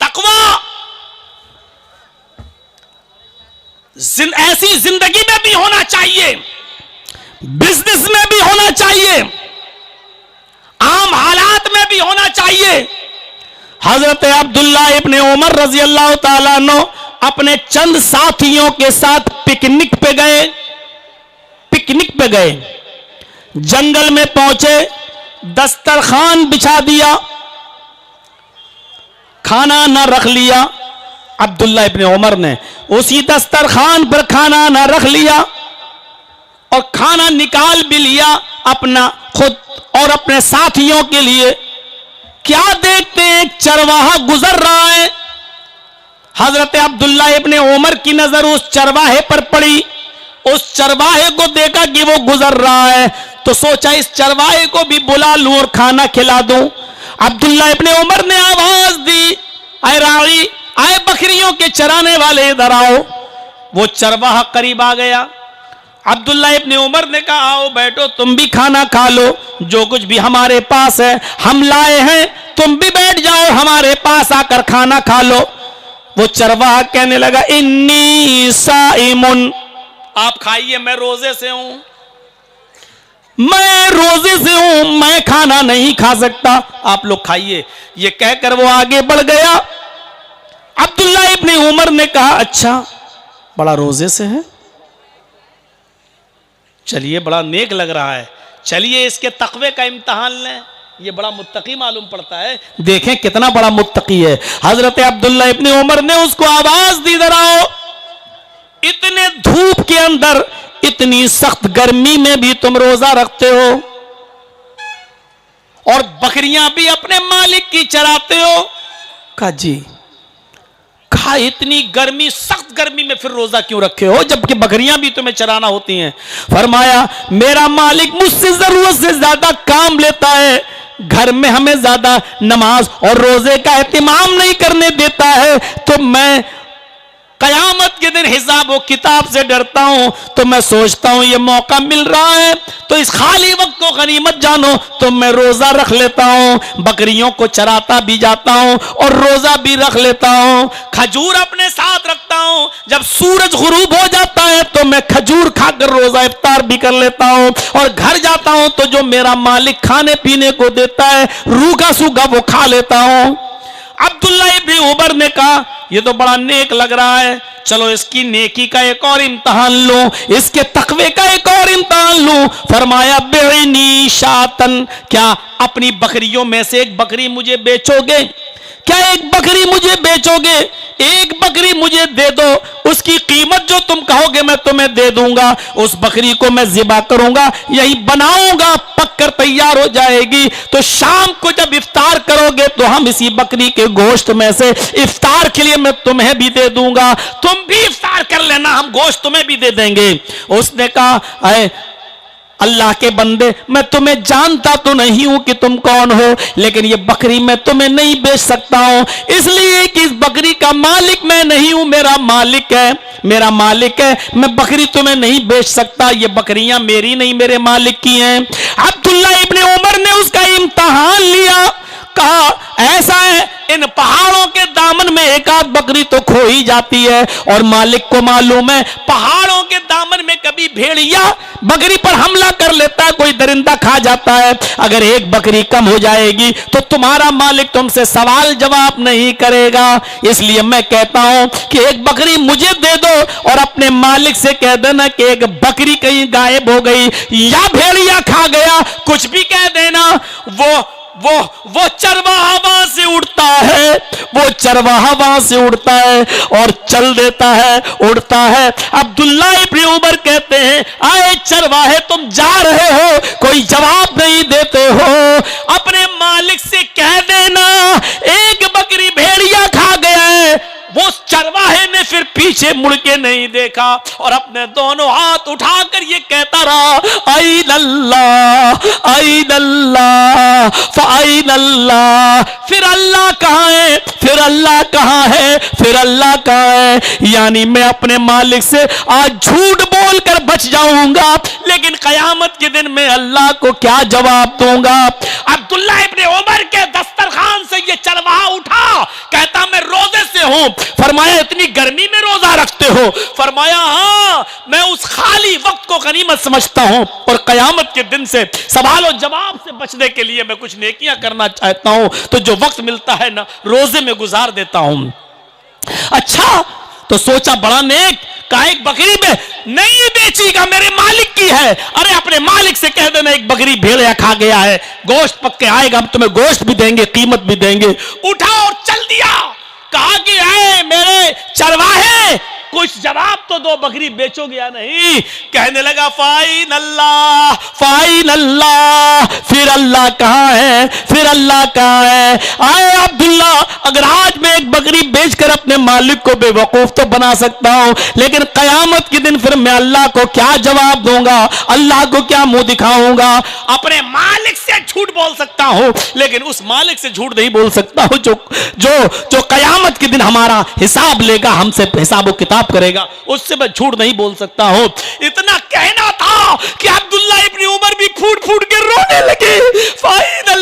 तकवा ऐसी जिंदगी में भी होना चाहिए, बिजनेस में भी होना चाहिए, आम हालात में भी होना चाहिए। हजरत अब्दुल्ला इब्ने उमर रजी अल्लाह ताला अन्हु अपने चंद साथियों के साथ पिकनिक पे गए, जंगल में पहुंचे, दस्तरखान बिछा दिया, खाना ना रख लिया। अब्दुल्ला इब्ने उमर ने उसी दस्तरखान पर खाना ना रख लिया और खाना निकाल भी लिया अपना खुद और अपने साथियों के लिए। क्या देखते हैं, एक चरवाहा गुजर रहा है। हजरत अब्दुल्ला इब्ने उमर की नजर उस चरवाहे पर पड़ी। उस चरवाहे को देखा कि वो गुजर रहा है तो सोचा इस चरवाहे को भी बुला लूं और खाना खिला दूं। अब्दुल्ला इब्ने उमर ने आवाज दी, आए राई, आए बकरियों के चराने वाले इधर आओ। वो चरवाहा करीब आ गया। अब्दुल्ला इब्ने उमर ने कहा आओ बैठो, तुम भी खाना खा लो, जो कुछ भी हमारे पास है हम लाए हैं, तुम भी बैठ जाओ हमारे पास आकर खाना खा लो। वो चरवाहा कहने लगा इन्नी साइमुन, आप खाइए, मैं रोजे से हूं, मैं रोजे से हूं, मैं खाना नहीं खा सकता, आप लोग खाइए। ये कहकर वो आगे बढ़ गया। अब्दुल्ला इब्ने उमर ने कहा अच्छा बड़ा रोजे से है, चलिए बड़ा नेक लग रहा है, चलिए इसके तकवे का इम्तहान लें, ये बड़ा मुत्तकी मालूम पड़ता है, देखें कितना बड़ा मुत्तकी है। हजरत अब्दुल्ला इब्ने उमर ने उसको आवाज दी, दराओ, इतने धूप के अंदर, इतनी सख्त गर्मी में भी तुम रोजा रखते हो और बकरियां भी अपने मालिक की चराते हो? कहा जी। कहा इतनी गर्मी, सख्त गर्मी में फिर रोजा क्यों रखे हो जबकि बकरियां भी तुम्हें चराना होती हैं? फरमाया मेरा मालिक मुझसे जरूरत से ज्यादा काम लेता है, घर में हमें ज्यादा नमाज और रोजे का एहतिमाम नहीं करने देता है, तो मैं कयामत के दिन हिसाब व किताब से डरता हूं, तो मैं सोचता हूं ये मौका मिल रहा है तो इस खाली वक्त को गनीमत जानो, तो मैं रोजा रख लेता हूं, बकरियों को चराता भी जाता हूं और रोजा भी रख लेता हूं, खजूर अपने साथ रखता हूं, जब सूरज गुरूब हो जाता है तो मैं खजूर खाकर रोजा इफ्तार भी कर लेता हूं, और घर जाता हूं तो जो मेरा मालिक खाने पीने को देता है रूखा सूखा वो खा लेता हूं। अब्दुल्ला इब्ने उमर ने कहा ये तो बड़ा नेक लग रहा है, चलो इसकी नेकी का एक और इम्तहान लो, इसके तकवे का एक और इम्तहान लो। फरमाया बेनी शातन, क्या अपनी बकरियों में से एक बकरी मुझे बेचोगे? क्या एक बकरी मुझे बेचोगे? एक बकरी मुझे दे दो, उसकी कीमत जो तुम कहोगे मैं तुम्हें दे दूंगा, उस बकरी को मैं ज़िबा करूंगा, यही बनाऊंगा, पककर तैयार हो जाएगी, तो शाम को जब इफ्तार करोगे तो हम इसी बकरी के गोश्त में से इफ्तार के लिए मैं तुम्हें भी दे दूंगा, तुम भी इफ्तार कर लेना, हम गोश्त तुम्हें भी दे देंगे। उसने कहा अरे अल्लाह के बंदे, मैं तुम्हें जानता तो नहीं हूं कि तुम कौन हो, लेकिन ये बकरी मैं तुम्हें नहीं बेच सकता हूं, इसलिए कि इस बकरी का मालिक मैं नहीं हूं, मेरा मालिक है, मेरा मालिक है, मैं बकरी तुम्हें नहीं बेच सकता, ये बकरियां मेरी नहीं मेरे मालिक की हैं। अब्दुल्ला इब्ने उमर ने उसका इम्तहान लिया, कहा ऐसा है इन पहाड़ों के दामन में एक आध बकरी तो खो ही जाती है, और मालिक को मालूम है पहाड़ों के दामन में कभी भेड़िया बकरी पर हमला कर लेता है, कोई दरिंदा खा जाता है, अगर एक बकरी कम हो जाएगी तो तुम्हारा मालिक तुमसे सवाल जवाब नहीं करेगा, इसलिए मैं कहता हूं कि एक बकरी मुझे दे दो और अपने मालिक से कह देना कि एक बकरी कहीं गायब हो गई या भेड़िया खा गया, कुछ भी कह देना, वो चरवाहा वहां से उड़ता है, वो चरवाहा वहां से उड़ता है और चल देता है, उड़ता है। अब्दुल्ला इब्ने उमर कहते हैं आए चरवाहे तुम जा रहे हो, कोई जवाब नहीं देते हो, अपने मालिक से कह देना एक बकरी भेड़िया खा गया है। वो चरवाहे ने फिर पीछे मुड़ के नहीं देखा और अपने दोनों हाथ उठाकर ये कहता रहा आईन अल्लाह, आईन अल्लाह, फाईन अल्लाह, फिर अल्लाह कहाँ है, फिर अल्लाह कहाँ है, फिर अल्लाह कहाँ है। यानी मैं अपने मालिक से आज झूठ बोलकर बच जाऊंगा, लेकिन कयामत के दिन में अल्लाह को क्या जवाब दूंगा। अब्दुल्ला इब्ने उमर के दस्तरखान से ये चरवाहा उठा, कहता मैं रोजे से हूं। फरमाया इतनी गर्मी में रोजा रखते हो? फरमाया हाँ, मैं उस खाली वक्त को गनीमत समझता हूं और कयामत के दिन से सवाल और जवाब से बचने के लिए मैं कुछ नेकियां करना चाहता हूं, तो जो वक्त मिलता है ना रोजे में गुजार देता हूं। अच्छा, तो सोचा बड़ा नेक, का एक बकरी में नहीं बेचेगा, मेरे मालिक की है। अरे अपने मालिक से कह देना एक बकरी भेड़िया खा गया है, गोश्त पक के आएगा, हम तुम्हें गोश्त भी देंगे, कीमत भी देंगे। उठा और चल दिया, कहा कि है मेरे चरवाहे कुछ जवाब तो दो, बकरी बेचोगे या नहीं? कहने लगा फाइन अल्लाह, फाइन अल्लाह, फिर अल्लाह कहाँ है, फिर अल्लाह कहाँ है। आए अब्दुल्ला, अगर आज मैं एक बकरी बेचकर अपने मालिक को बेवकूफ तो बना सकता हूं, लेकिन कयामत के दिन फिर मैं अल्लाह को क्या जवाब दूंगा, अल्लाह को क्या मुंह दिखाऊंगा। अपने मालिक से झूठ बोल सकता हूं, लेकिन उस मालिक से झूठ नहीं बोल सकता हूं जो जो जो कयामत के दिन हमारा हिसाब लेगा, हमसे हिसाब किताब करेगा, उससे मैं झूठ नहीं बोल सकता हूं। इतना कहना था कि अब्दुल्ला इब्न उमर भी फूट फूट के रोने लगे। फाइन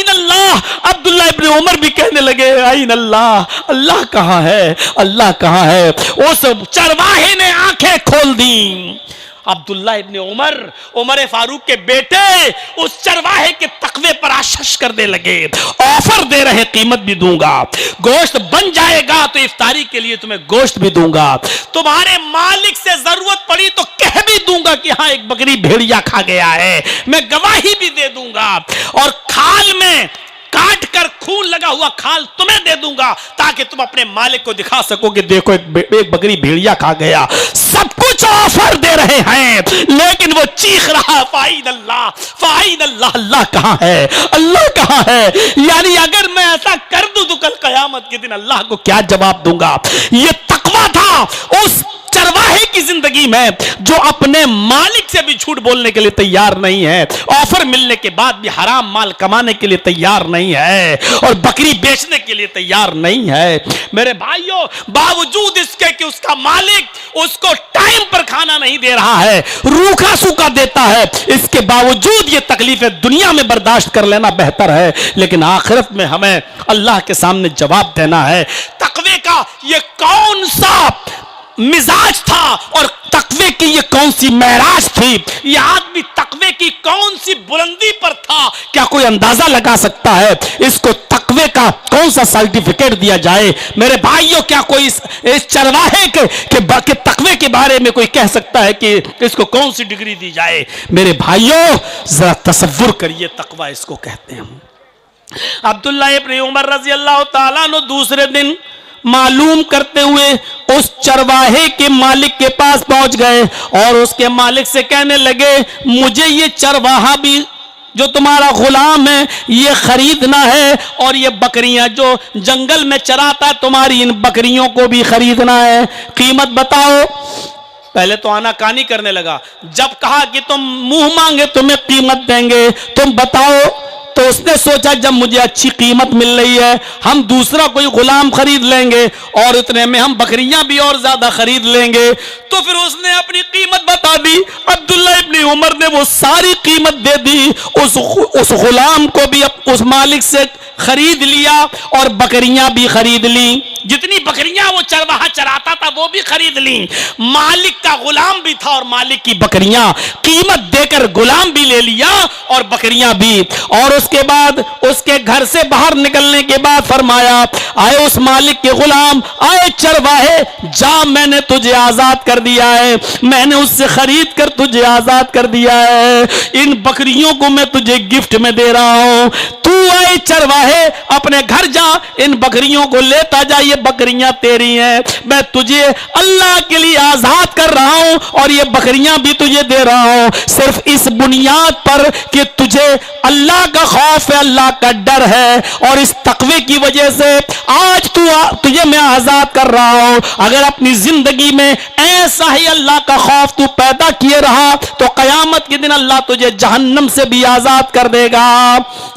अल्लाह, अब्दुल्ला इब्न उमर भी कहने लगे आइन अल्लाह, अल्लाह कहां है, अल्लाह कहां है। उस चरवाहे ने आंखें खोल दी। अब्दुल्ला इब्न उमर, उमर फारूक के बेटे, उस चरवाहे के तकवे पर आशीष करने लगे। ऑफर दे रहे, कीमत भी दूंगा, गोश्त बन जाएगा तो इफ्तारी के लिए तुम्हें गोश्त भी दूंगा, तुम्हारे मालिक से जरूरत पड़ी तो कह भी दूंगा कि हाँ एक बकरी भेड़िया खा गया है, मैं गवाही भी दे दूंगा, और खाल में काट कर खून लगा हुआ खाल तुम्हें दे दूंगा ताकि तुम अपने मालिक को दिखा सको कि देखो एक बकरी भेड़िया खा गया। सब कुछ ऑफर दे रहे हैं, लेकिन वो चीख रहा फाइन अल्लाह, अल्लाह कहां है, अल्लाह कहां है। यानी अगर मैं ऐसा कर दूं तो कल कयामत के दिन अल्लाह को क्या जवाब दूंगा। ये तकवा था उस चरवाहे की जिंदगी में जो अपने मालिक से भी झूठ बोलने के लिए तैयार नहीं है, ऑफर मिलने के बाद भी हराम माल कमाने के लिए तैयार नहीं है, और बकरी बेचने के लिए तैयार नहीं है। मेरे भाइयों, बावजूद इसके कि उसका मालिक उसको टाइम पर खाना नहीं दे रहा है, रूखा सूखा देता है, इसके बावजूद ये तकलीफें दुनिया में बर्दाश्त कर लेना बेहतर है, लेकिन आखिरत में हमें अल्लाह के सामने जवाब देना है। तकवे का ये कौन सा मिजाज था और तकवे की ये कौन सी महराज थी, ये आदमी तकवे की कौन सी बुलंदी पर था, क्या कोई अंदाजा लगा सकता है। इसको तकवे का कौन सा सर्टिफिकेट दिया जाए। मेरे भाइयों, क्या कोई इस चरवाहे के तकवे के बारे में कोई कह सकता है कि इसको कौन सी डिग्री दी जाए। मेरे भाइयों, जरा तसव्वुर करिए, तकवा इसको कहते हैं। अब्दुल्ला इब्न उमर रजी अल्लाह ताला अन्हु दूसरे दिन मालूम करते हुए उस चरवाहे के मालिक के पास पहुंच गए और उसके मालिक से कहने लगे, मुझे ये चरवाहा भी जो तुम्हारा गुलाम है ये खरीदना है, और ये बकरियां जो जंगल में चराता तुम्हारी इन बकरियों को भी खरीदना है, कीमत बताओ। पहले तो आनाकानी करने लगा, जब कहा कि तुम मुंह मांगे तुम्हें कीमत देंगे, तुम बताओ, तो उसने सोचा जब मुझे अच्छी कीमत मिल रही है हम दूसरा कोई गुलाम खरीद लेंगे और इतने में हम बकरियां भी और ज्यादा खरीद लेंगे। तो फिर उसने अपनी कीमत बता दी। अब्दुल्ला इब्न उमर ने वो सारी कीमत दे दी, उस गुलाम को भी उस मालिक से खरीद लिया और बकरियां भी खरीद ली। जितनी बकरियां वो चरवाहा चराता था वो भी खरीद ली। मालिक का गुलाम भी था और मालिक की बकरियां, कीमत देकर गुलाम भी ले लिया और बकरियां भी। और उसके बाद उसके घर से बाहर निकलने के बाद फरमाया, आए उस मालिक के गुलाम, आए चरवाहे, जा मैंने तुझे आजाद कर दिया है, मैंने उससे खरीद कर तुझे आजाद कर दिया है, इन बकरियों को मैं तुझे गिफ्ट में दे रहा हूं, तू आए चरवाहे अपने घर जा, इन बकरियों को लेता जा, ये बकरियां तेरी हैं, मैं तुझे अल्लाह के लिए आजाद कर रहा हूं और ये बकरियां भी तुझे दे रहा हूं, सिर्फ इस बुनियाद पर कि तुझे अल्लाह का खौफ है, अल्लाह का डर है, और इस तकवे की वजह से आज तुझे मैं आजाद कर रहा हूं। अगर अपनी जिंदगी में ऐसा ही अल्लाह का खौफ तू पैदा किए रहा तो कयामत के दिन अल्लाह तुझे जहन्नम से भी आजाद कर देगा।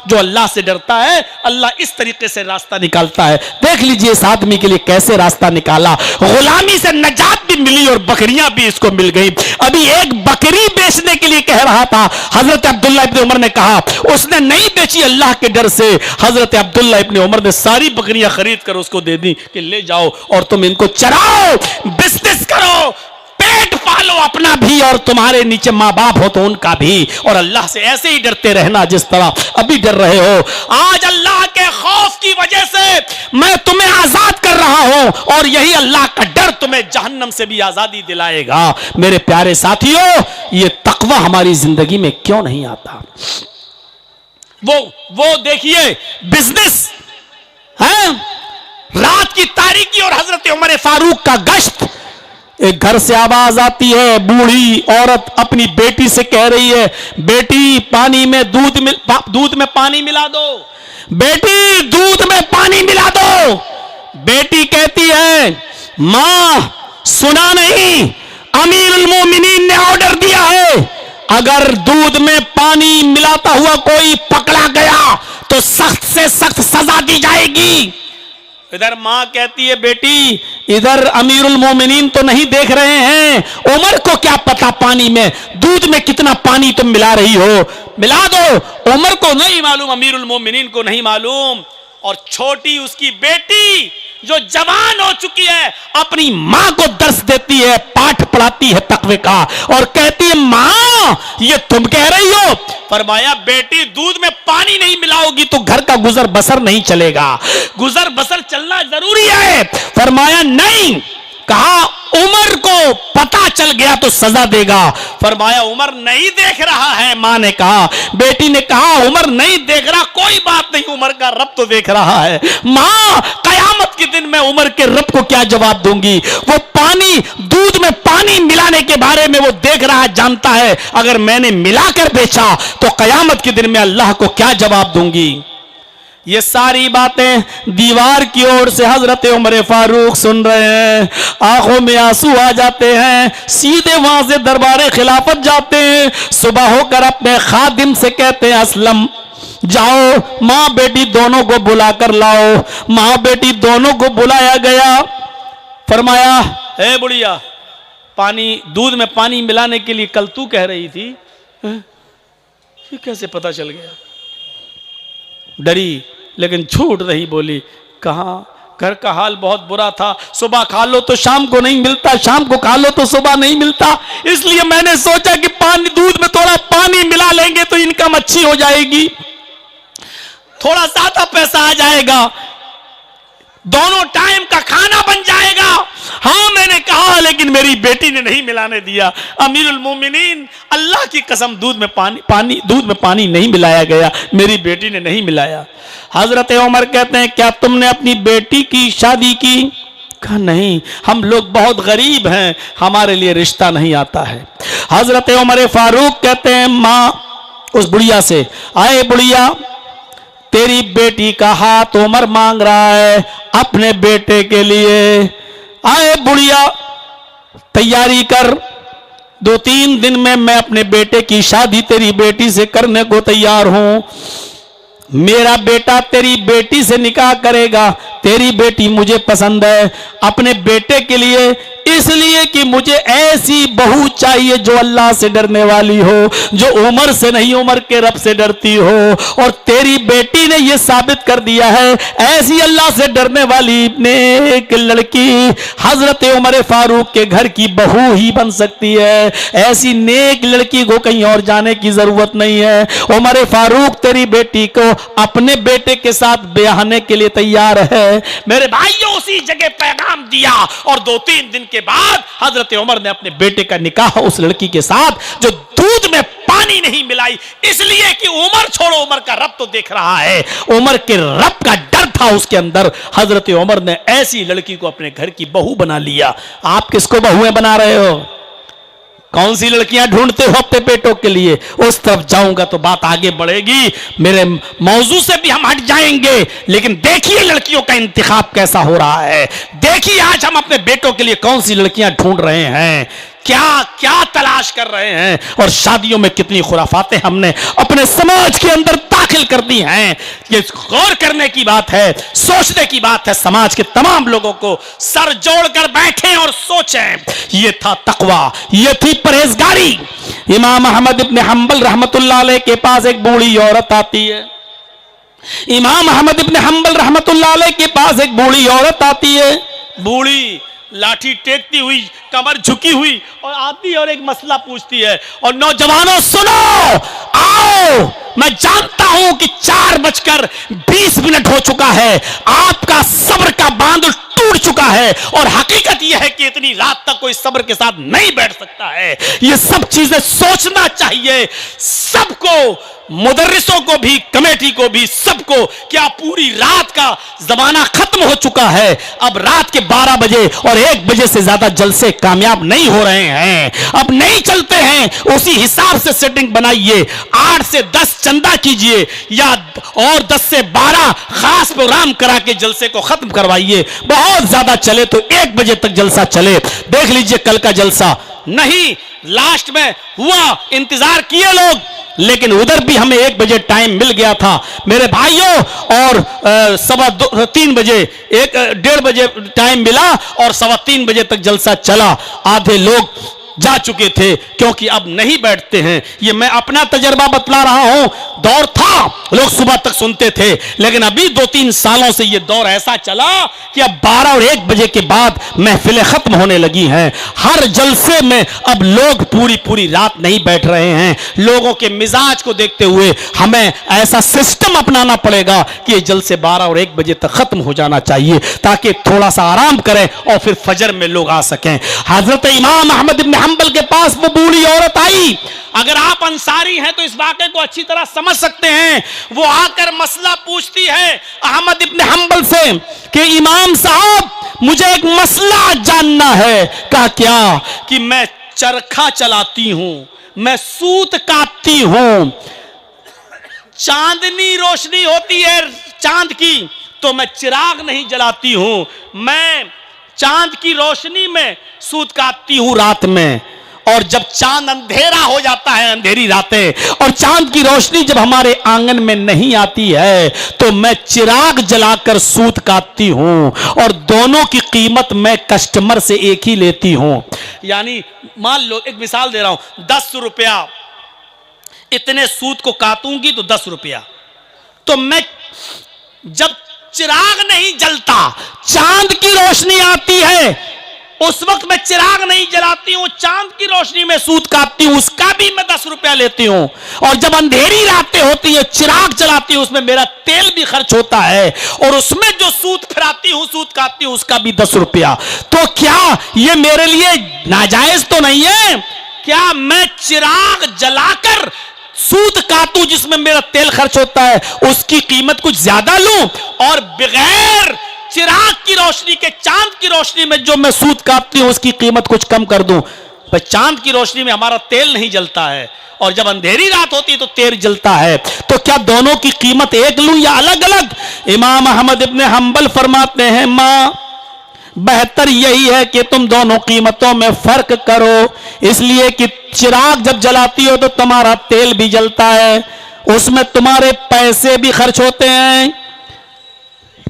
जो अल्लाह से डरता है अल्लाह इस तरीके से रास्ता निकालता है। देख लीजिए इस आदमी के लिए कैसे रास्ता निकाला, गुलामी से नजात भी मिली और बकरियां भी इसको मिल गई। अभी एक बकरी बेचने के लिए कह रहा था, हजरत अब्दुल्ला इब्न उमर ने कहा, उसने नहीं बेची अल्लाह के डर से। हजरत अब्दुल्ला इब्न उमर ने सारी बकरियां खरीद कर उसको दे दी कि ले जाओ और तुम इनको चराओ, बिजनेस करो, पेट पालो अपना भी और तुम्हारे नीचे माँ बाप हो तो उनका भी, और अल्लाह से ऐसे ही डरते रहना जिस तरह अभी डर रहे हो। आज अल्लाह के खौफ की वजह से मैं तुम्हें आजाद कर रहा हूं और यही अल्लाह का डर तुम्हें जहन्नम से भी आजादी दिलाएगा। मेरे प्यारे साथियों, ये तकवा हमारी जिंदगी में क्यों नहीं आता। वो देखिए बिजनेस है, रात की तारीकी और हजरत उमर फारूक का गश्त। एक घर से आवाज आती है, बूढ़ी औरत अपनी बेटी से कह रही है, बेटी पानी में दूध में पानी मिला दो, बेटी दूध में पानी मिला दो। बेटी कहती है, मां सुना नहीं, अमीरुल मोमिनीन ने ऑर्डर दिया है, अगर दूध में पानी मिलाता हुआ कोई पकड़ा गया तो सख्त से सख्त सजा दी जाएगी। इधर माँ कहती है बेटी इधर अमीरुल मोमिनीन तो नहीं देख रहे हैं, उमर को क्या पता पानी में, दूध में कितना पानी तुम मिला रही हो, मिला दो। उमर को नहीं मालूम, अमीरुल मोमिनीन को नहीं मालूम। और छोटी उसकी बेटी जो जवान हो चुकी है अपनी मां को दर्श देती है, पाठ पढ़ाती है तकवे का, और कहती है मां ये तुम कह रही हो। फरमाया बेटी दूध में पानी नहीं मिलाओगी तो घर का गुजर बसर नहीं चलेगा, गुजर बसर चलना जरूरी है। फरमाया नहीं। कहा उमर को पता चल गया तो सजा देगा। फरमाया उमर नहीं देख रहा है। मां ने कहा, बेटी ने कहा उमर नहीं देख रहा, कोई बात नहीं, उमर का रब तो देख रहा है। मां कयामत के दिन मैं उमर के रब को क्या जवाब दूंगी? वो पानी, दूध में पानी मिलाने के बारे में वो देख रहा है, जानता है अगर मैंने मिलाकर बेचा तो कयामत के दिन में अल्लाह को क्या जवाब दूंगी। ये सारी बातें दीवार की ओर से हजरत उमर फारूक सुन रहे हैं, आंखों में आंसू आ जाते हैं, सीधे वहां से दरबार खिलाफत जाते हैं। सुबह होकर अपने खादिम से कहते हैं असलम जाओ मां बेटी दोनों को बुलाकर लाओ। मां बेटी दोनों को बुलाया गया। फरमाया ए बुढ़िया, पानी, दूध में पानी मिलाने के लिए कल तू कह रही थी, ये कैसे पता चल गया? डरी लेकिन छूट रही, बोली कहाँ, घर का हाल बहुत बुरा था, सुबह खा लो तो शाम को नहीं मिलता, शाम को खा लो तो सुबह नहीं मिलता, इसलिए मैंने सोचा कि पानी, दूध में थोड़ा पानी मिला लेंगे तो इनकम अच्छी हो जाएगी, थोड़ा ज्यादा पैसा आ जाएगा, दोनों टाइम का खाना बन जाएगा। हाँ मैंने कहा, लेकिन मेरी बेटी ने नहीं मिलाने दिया। अमीरुल मोमिनीन, अल्लाह की कसम दूध में पानी नहीं मिलाया गया, मेरी बेटी ने नहीं मिलाया। हजरत उमर कहते हैं क्या तुमने अपनी बेटी की शादी की? कहा नहीं, हम लोग बहुत गरीब हैं, हमारे लिए रिश्ता नहीं आता है। हजरत उमर फारूक कहते हैं माँ उस बुढ़िया से, आए बुढ़िया तेरी बेटी का हाथ उमर मांग रहा है अपने बेटे के लिए, आए बुढ़िया तैयारी कर, 2-3 दिन में मैं अपने बेटे की शादी तेरी बेटी से करने को तैयार हूं। मेरा बेटा तेरी बेटी से निकाह करेगा, तेरी बेटी मुझे पसंद है अपने बेटे के लिए, इसलिए कि मुझे ऐसी बहू चाहिए जो अल्लाह से डरने वाली हो, जो उमर से नहीं उमर के रब से डरती हो, और तेरी बेटी ने यह साबित कर दिया है ऐसी अल्लाह से डरने वाली नेक लड़की हजरत उमर फारूक के घर की बहू ही बन सकती है, ऐसी नेक लड़की को कहीं और जाने की जरूरत नहीं है। उमर फारूक तेरी बेटी को अपने बेटे के साथ ब्याहने के लिए तैयार है। मेरे भाइयों उसी जगह पैगाम दिया, और 2-3 दिन के बाद हजरत उमर ने अपने बेटे का निकाह उस लड़की के साथ जो दूध में पानी नहीं मिलाई, इसलिए कि उमर छोड़ो, उमर का रब तो देख रहा है, उमर के रब का डर था उसके अंदर। हजरत उमर ने ऐसी लड़की को अपने घर की बहू बना लिया। आप किसको बहुएं बना रहे हो? कौन सी लड़कियां ढूंढते हो अपने बेटों के लिए? उस तरफ जाऊंगा तो बात आगे बढ़ेगी, मेरे मौजू से भी हम हट जाएंगे, लेकिन देखिए लड़कियों का इंतखाब कैसा हो रहा है, देखिए आज हम अपने बेटों के लिए कौन सी लड़कियां ढूंढ रहे हैं, क्या क्या तलाश कर रहे हैं, और शादियों में कितनी खुराफातें हमने अपने समाज के अंदर दाखिल कर दी हैं। ये गौर करने की बात है, सोचने की बात है। समाज के तमाम लोगों को सर जोड़कर बैठें और सोचें। ये था तकवा, ये थी परहेजगारी। इमाम अहमद इब्न हंबल रहमतुल्लाह अलैह के पास एक बूढ़ी औरत आती है। इमाम अहमद इब्न हंबल रहमतुल्लाह अलैह के पास एक बूढ़ी औरत आती है। बूढ़ी लाठी टेकती हुई, कमर झुकी हुई, और आती है और एक मसला पूछती है, और नौजवानों सुनो, आओ, मैं जानता हूं कि 4:20 हो चुका है, आपका सब्र का बांध टूट चुका है, और हकीकत यह है कि इतनी रात तक कोई सब्र के साथ नहीं बैठ सकता है। ये सब चीजें सोचना चाहिए सबको, मुदर्रिसों को भी, कमेटी को भी, सबको। क्या पूरी रात का जमाना खत्म हो चुका है? अब रात के 12 बजे और 1 बजे से ज्यादा जलसे कामयाब नहीं हो रहे हैं, अब नहीं चलते हैं। उसी हिसाब से सेटिंग बनाइए, 8 से 10 चंदा कीजिए, या और 10 से 12 खास प्रोग्राम करा के जलसे को खत्म करवाइए। बहुत ज्यादा चले तो 1 बजे तक जलसा चले। देख लीजिए कल का जलसा नहीं, लास्ट में हुआ, इंतजार किए लोग, लेकिन उधर भी हमें 1 बजे टाइम मिल गया था मेरे भाइयों, और 3:15 बजे 1:30 बजे टाइम मिला और 3:15 बजे तक जलसा चला। आधे लोग जा चुके थे क्योंकि अब नहीं बैठते हैं। ये मैं अपना तजर्बा बतला रहा हूं। दौर था, लोग सुबह तक सुनते थे, लेकिन अभी 2-3 सालों से ये दौर ऐसा चला कि अब 12 और 1 बजे के बाद महफिलें खत्म होने लगी हैं। हर जलसे में अब लोग पूरी रात नहीं बैठ रहे हैं। लोगों के मिजाज को देखते हुए हमें ऐसा सिस्टम अपनाना पड़ेगा कि ये जलसे 12 और 1 बजे तक खत्म हो जाना चाहिए, ताकि थोड़ा सा आराम करें और फिर फजर में लोग आ सकें। हजरत इमाम अहमद इब्न हंबल के पास वो बूढ़ी औरत आई। अगर आप अंसारी हैं तो इस वाक़े को अच्छी तरह समझ सकते हैं। वो आकर मसला पूछती है अहमद इब्न हंबल से कि इमाम साहब, मुझे एक मसला जानना है। कहा क्या? कि मैं चरखा चलाती हूं, मैं सूत काटती हूं, चांदनी रोशनी होती है चांद की, तो मैं चिराग नहीं जलाती हूं, मैं चांद की रोशनी में सूत काटती हूं रात में। और जब चांद अंधेरा हो जाता है, अंधेरी रातें, और चांद की रोशनी जब हमारे आंगन में नहीं आती है, तो मैं चिराग जलाकर सूत काटती हूं, और दोनों की कीमत मैं कस्टमर से एक ही लेती हूं। यानी मान लो, एक मिसाल दे रहा हूं, 10 रुपया इतने सूत को काटूंगी तो 10 रुपया। तो मैं जब चिराग नहीं जलता, चांद की रोशनी आती है, उस वक्त मैं चिराग नहीं जलाती हूं, चांद की रोशनी में सूत काटती हूं, उसका भी मैं 10 रुपया लेती हूं। और जब अंधेरी रातें होती है, चिराग जलाती हूं, उसमें मेरा तेल भी खर्च होता है, और उसमें जो सूत फिराती हूं, सूत काटती हूं, उसका भी 10 रुपया। तो क्या ये मेरे लिए नाजायज तो नहीं है? क्या मैं चिराग जलाकर सूत काटूं जिसमें मेरा तेल खर्च होता है, उसकी कीमत कुछ ज्यादा लूं, और बगैर चिराग की रोशनी के, चांद की रोशनी में जो मैं सूत काटती हूं, उसकी कीमत कुछ कम कर दूं? पर चांद की रोशनी में हमारा तेल नहीं जलता है, और जब अंधेरी रात होती है तो तेल जलता है। तो क्या दोनों की कीमत एक लूं या अलग अलग? इमाम अहमद इब्न हंबल फरमाते हैं, मां, बेहतर यही है कि तुम दोनों कीमतों में फर्क करो, इसलिए कि चिराग जब जलाती हो तो तुम्हारा तेल भी जलता है, उसमें तुम्हारे पैसे भी खर्च होते हैं,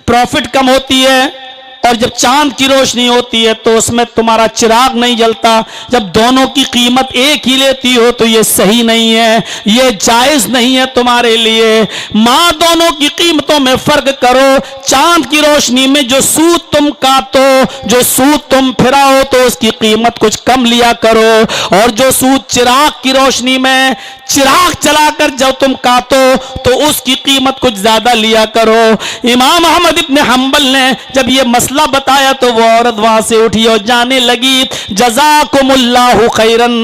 प्रॉफिट कम होती है, और जब चांद की रोशनी होती है तो उसमें तुम्हारा चिराग नहीं जलता। जब दोनों की कीमत एक ही लेती हो तो ये सही नहीं है, ये जायज नहीं है तुम्हारे लिए। मां, दोनों की कीमतों में फर्क करो। चांद की रोशनी में जो सूत तुम काटो, जो सूत तुम फिराओ, तो उसकी कीमत कुछ कम लिया करो, और जो सूत चिराग की रोशनी में, चिराग चलाकर जब तुम काटो, तो उसकी कीमत कुछ ज्यादा लिया करो। इमाम अहमद इब्न हंबल ने जब ये मसला बताया तो वो औरत वहां से उठी और जाने लगी। जज़ाकुमुल्लाहु खैरन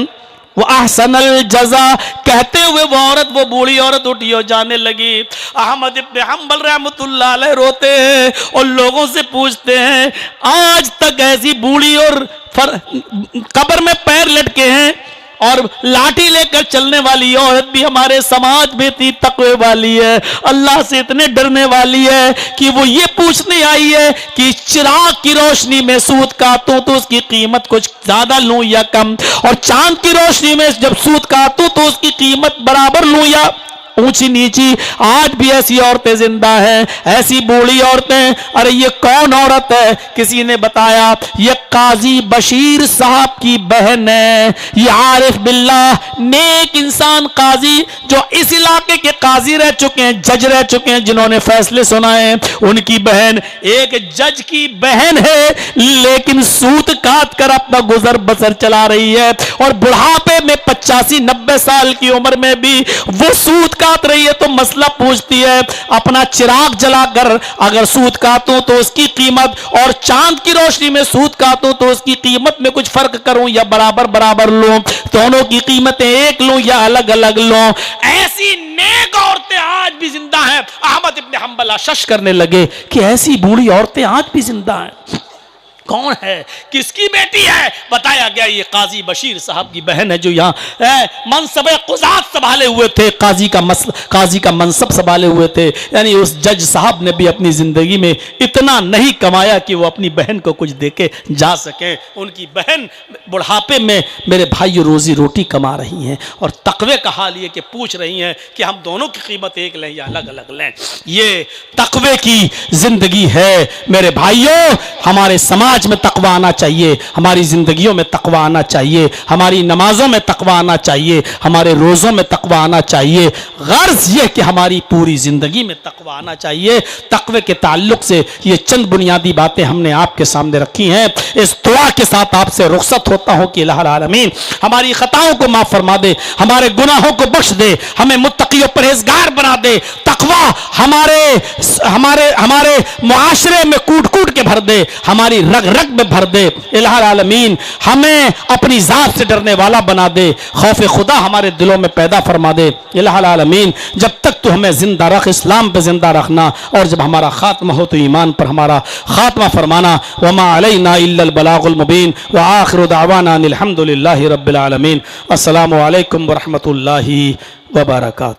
वो अहसनल जज़ा कहते हुए वो औरत, वो बूढ़ी औरत उठी और जाने लगी। अहमद इब्न हंबल रहमतुल्लाह अलैह रोते हैं और लोगों से पूछते हैं, आज तक ऐसी बूढ़ी और कब्र में पैर लटके हैं और लाठी लेकर चलने वाली औरत भी हमारे समाज में इतनी तकवे वाली है, अल्लाह से इतने डरने वाली है कि वो ये पूछने आई है कि चिराग की रोशनी में सूत काटूं तो उसकी कीमत कुछ ज्यादा लूं या कम, और चांद की रोशनी में जब सूत काटूं तो उसकी कीमत बराबर लूं या ऊंची नीची। आज भी ऐसी औरतें जिंदा हैं, ऐसी बूढ़ी औरतें। अरे ये कौन औरत है? किसी ने बताया ये काजी बशीर साहब की बहन है। ये आरिफ बिल्लाह नेक इंसान काजी जो इस इलाके के काजी रह चुके हैं, जज रह चुके हैं, जिन्होंने फैसले सुनाए, उनकी बहन एक जज की बहन है, लेकिन सूत काट कर अपना गुजर बसर चला रही है। और बुढ़ापे में 85-90 साल की उम्र में भी वो सूत काट रही है। तो मसला पूछती है, अपना चिराग जलाकर अगर सूत काटूं तो उसकी कीमत, और चांद की रोशनी में सूत काटूं तो उसकी कीमत में कुछ फर्क करूं या बराबर बराबर लूं, दोनों की कीमतें एक लूं या अलग अलग लूं। ऐसी नेक औरतें आज भी जिंदा हैं। अहमद इब्न हंबल शश करने लगे कि ऐसी बूढ़ी औरतें आज भी जिंदा हैं। कौन है? किसकी बेटी है? बताया गया ये काजी बशीर साहब की बहन है जो यहाँ मनसब कुज़ात संभाले हुए थे, काजी का मनसब संभाले हुए थे। यानी उस जज साहब ने भी अपनी जिंदगी में इतना नहीं कमाया कि वो अपनी बहन को कुछ देके जा सके। उनकी बहन बुढ़ापे में मेरे भाई रोजी रोटी कमा रही हैं और तकवे का हाल ये कि पूछ रही हैं कि हम दोनों की कीमत एक लें या अलग अलग लें। ये तकवे की जिंदगी है मेरे भाइयों। हमारे समाज में तकवा आना चाहिए, हमारी जिंदगियों में तकवा आना चाहिए, हमारी नमाजों में तकवा आना चाहिए, हमारे रोज़ों में तकवा आना चाहिए। गर्ज ये कि हमारी पूरी जिंदगी में तकवा आना चाहिए। तकवे के ताल्लुक से ये चंद बुनियादी बातें हमने आपके सामने रखी हैं। इस दुआ के साथ आपसे रुखसत होता हूं कि इलाहुल आलमीन हमारी खताओं को माफ फरमा दे, हमारे गुनाहों को बख्श दे, हमें मुत्तकी और परहेजगार बना दे। तकवा हमारे हमारे हमारे मुआशरे में कूट कूट के भर दे, हमारी रग रग में भर दे। इलाहुल आलमीन हमें अपनी जात से डरने वाला बना दे, खौफ खुदा हमारे दिलों में पैदा फरमा दे। इलाहुल आलमीन जब तक तो हमें जिंदा रख, इस्लाम पे जिंदा रखना, और जब हमारा खात्मा हो तो ईमान पर हमारा खात्मा फरमाना। वमा अलैना इल्लल बलागुल मुबीन व आखिरु दावाना अनिल हम्दुलिल्लाहि रब्बिल आलमीन। अस्सलामु अलैकुम व रहमतुल्लाहि व बरकातुहू।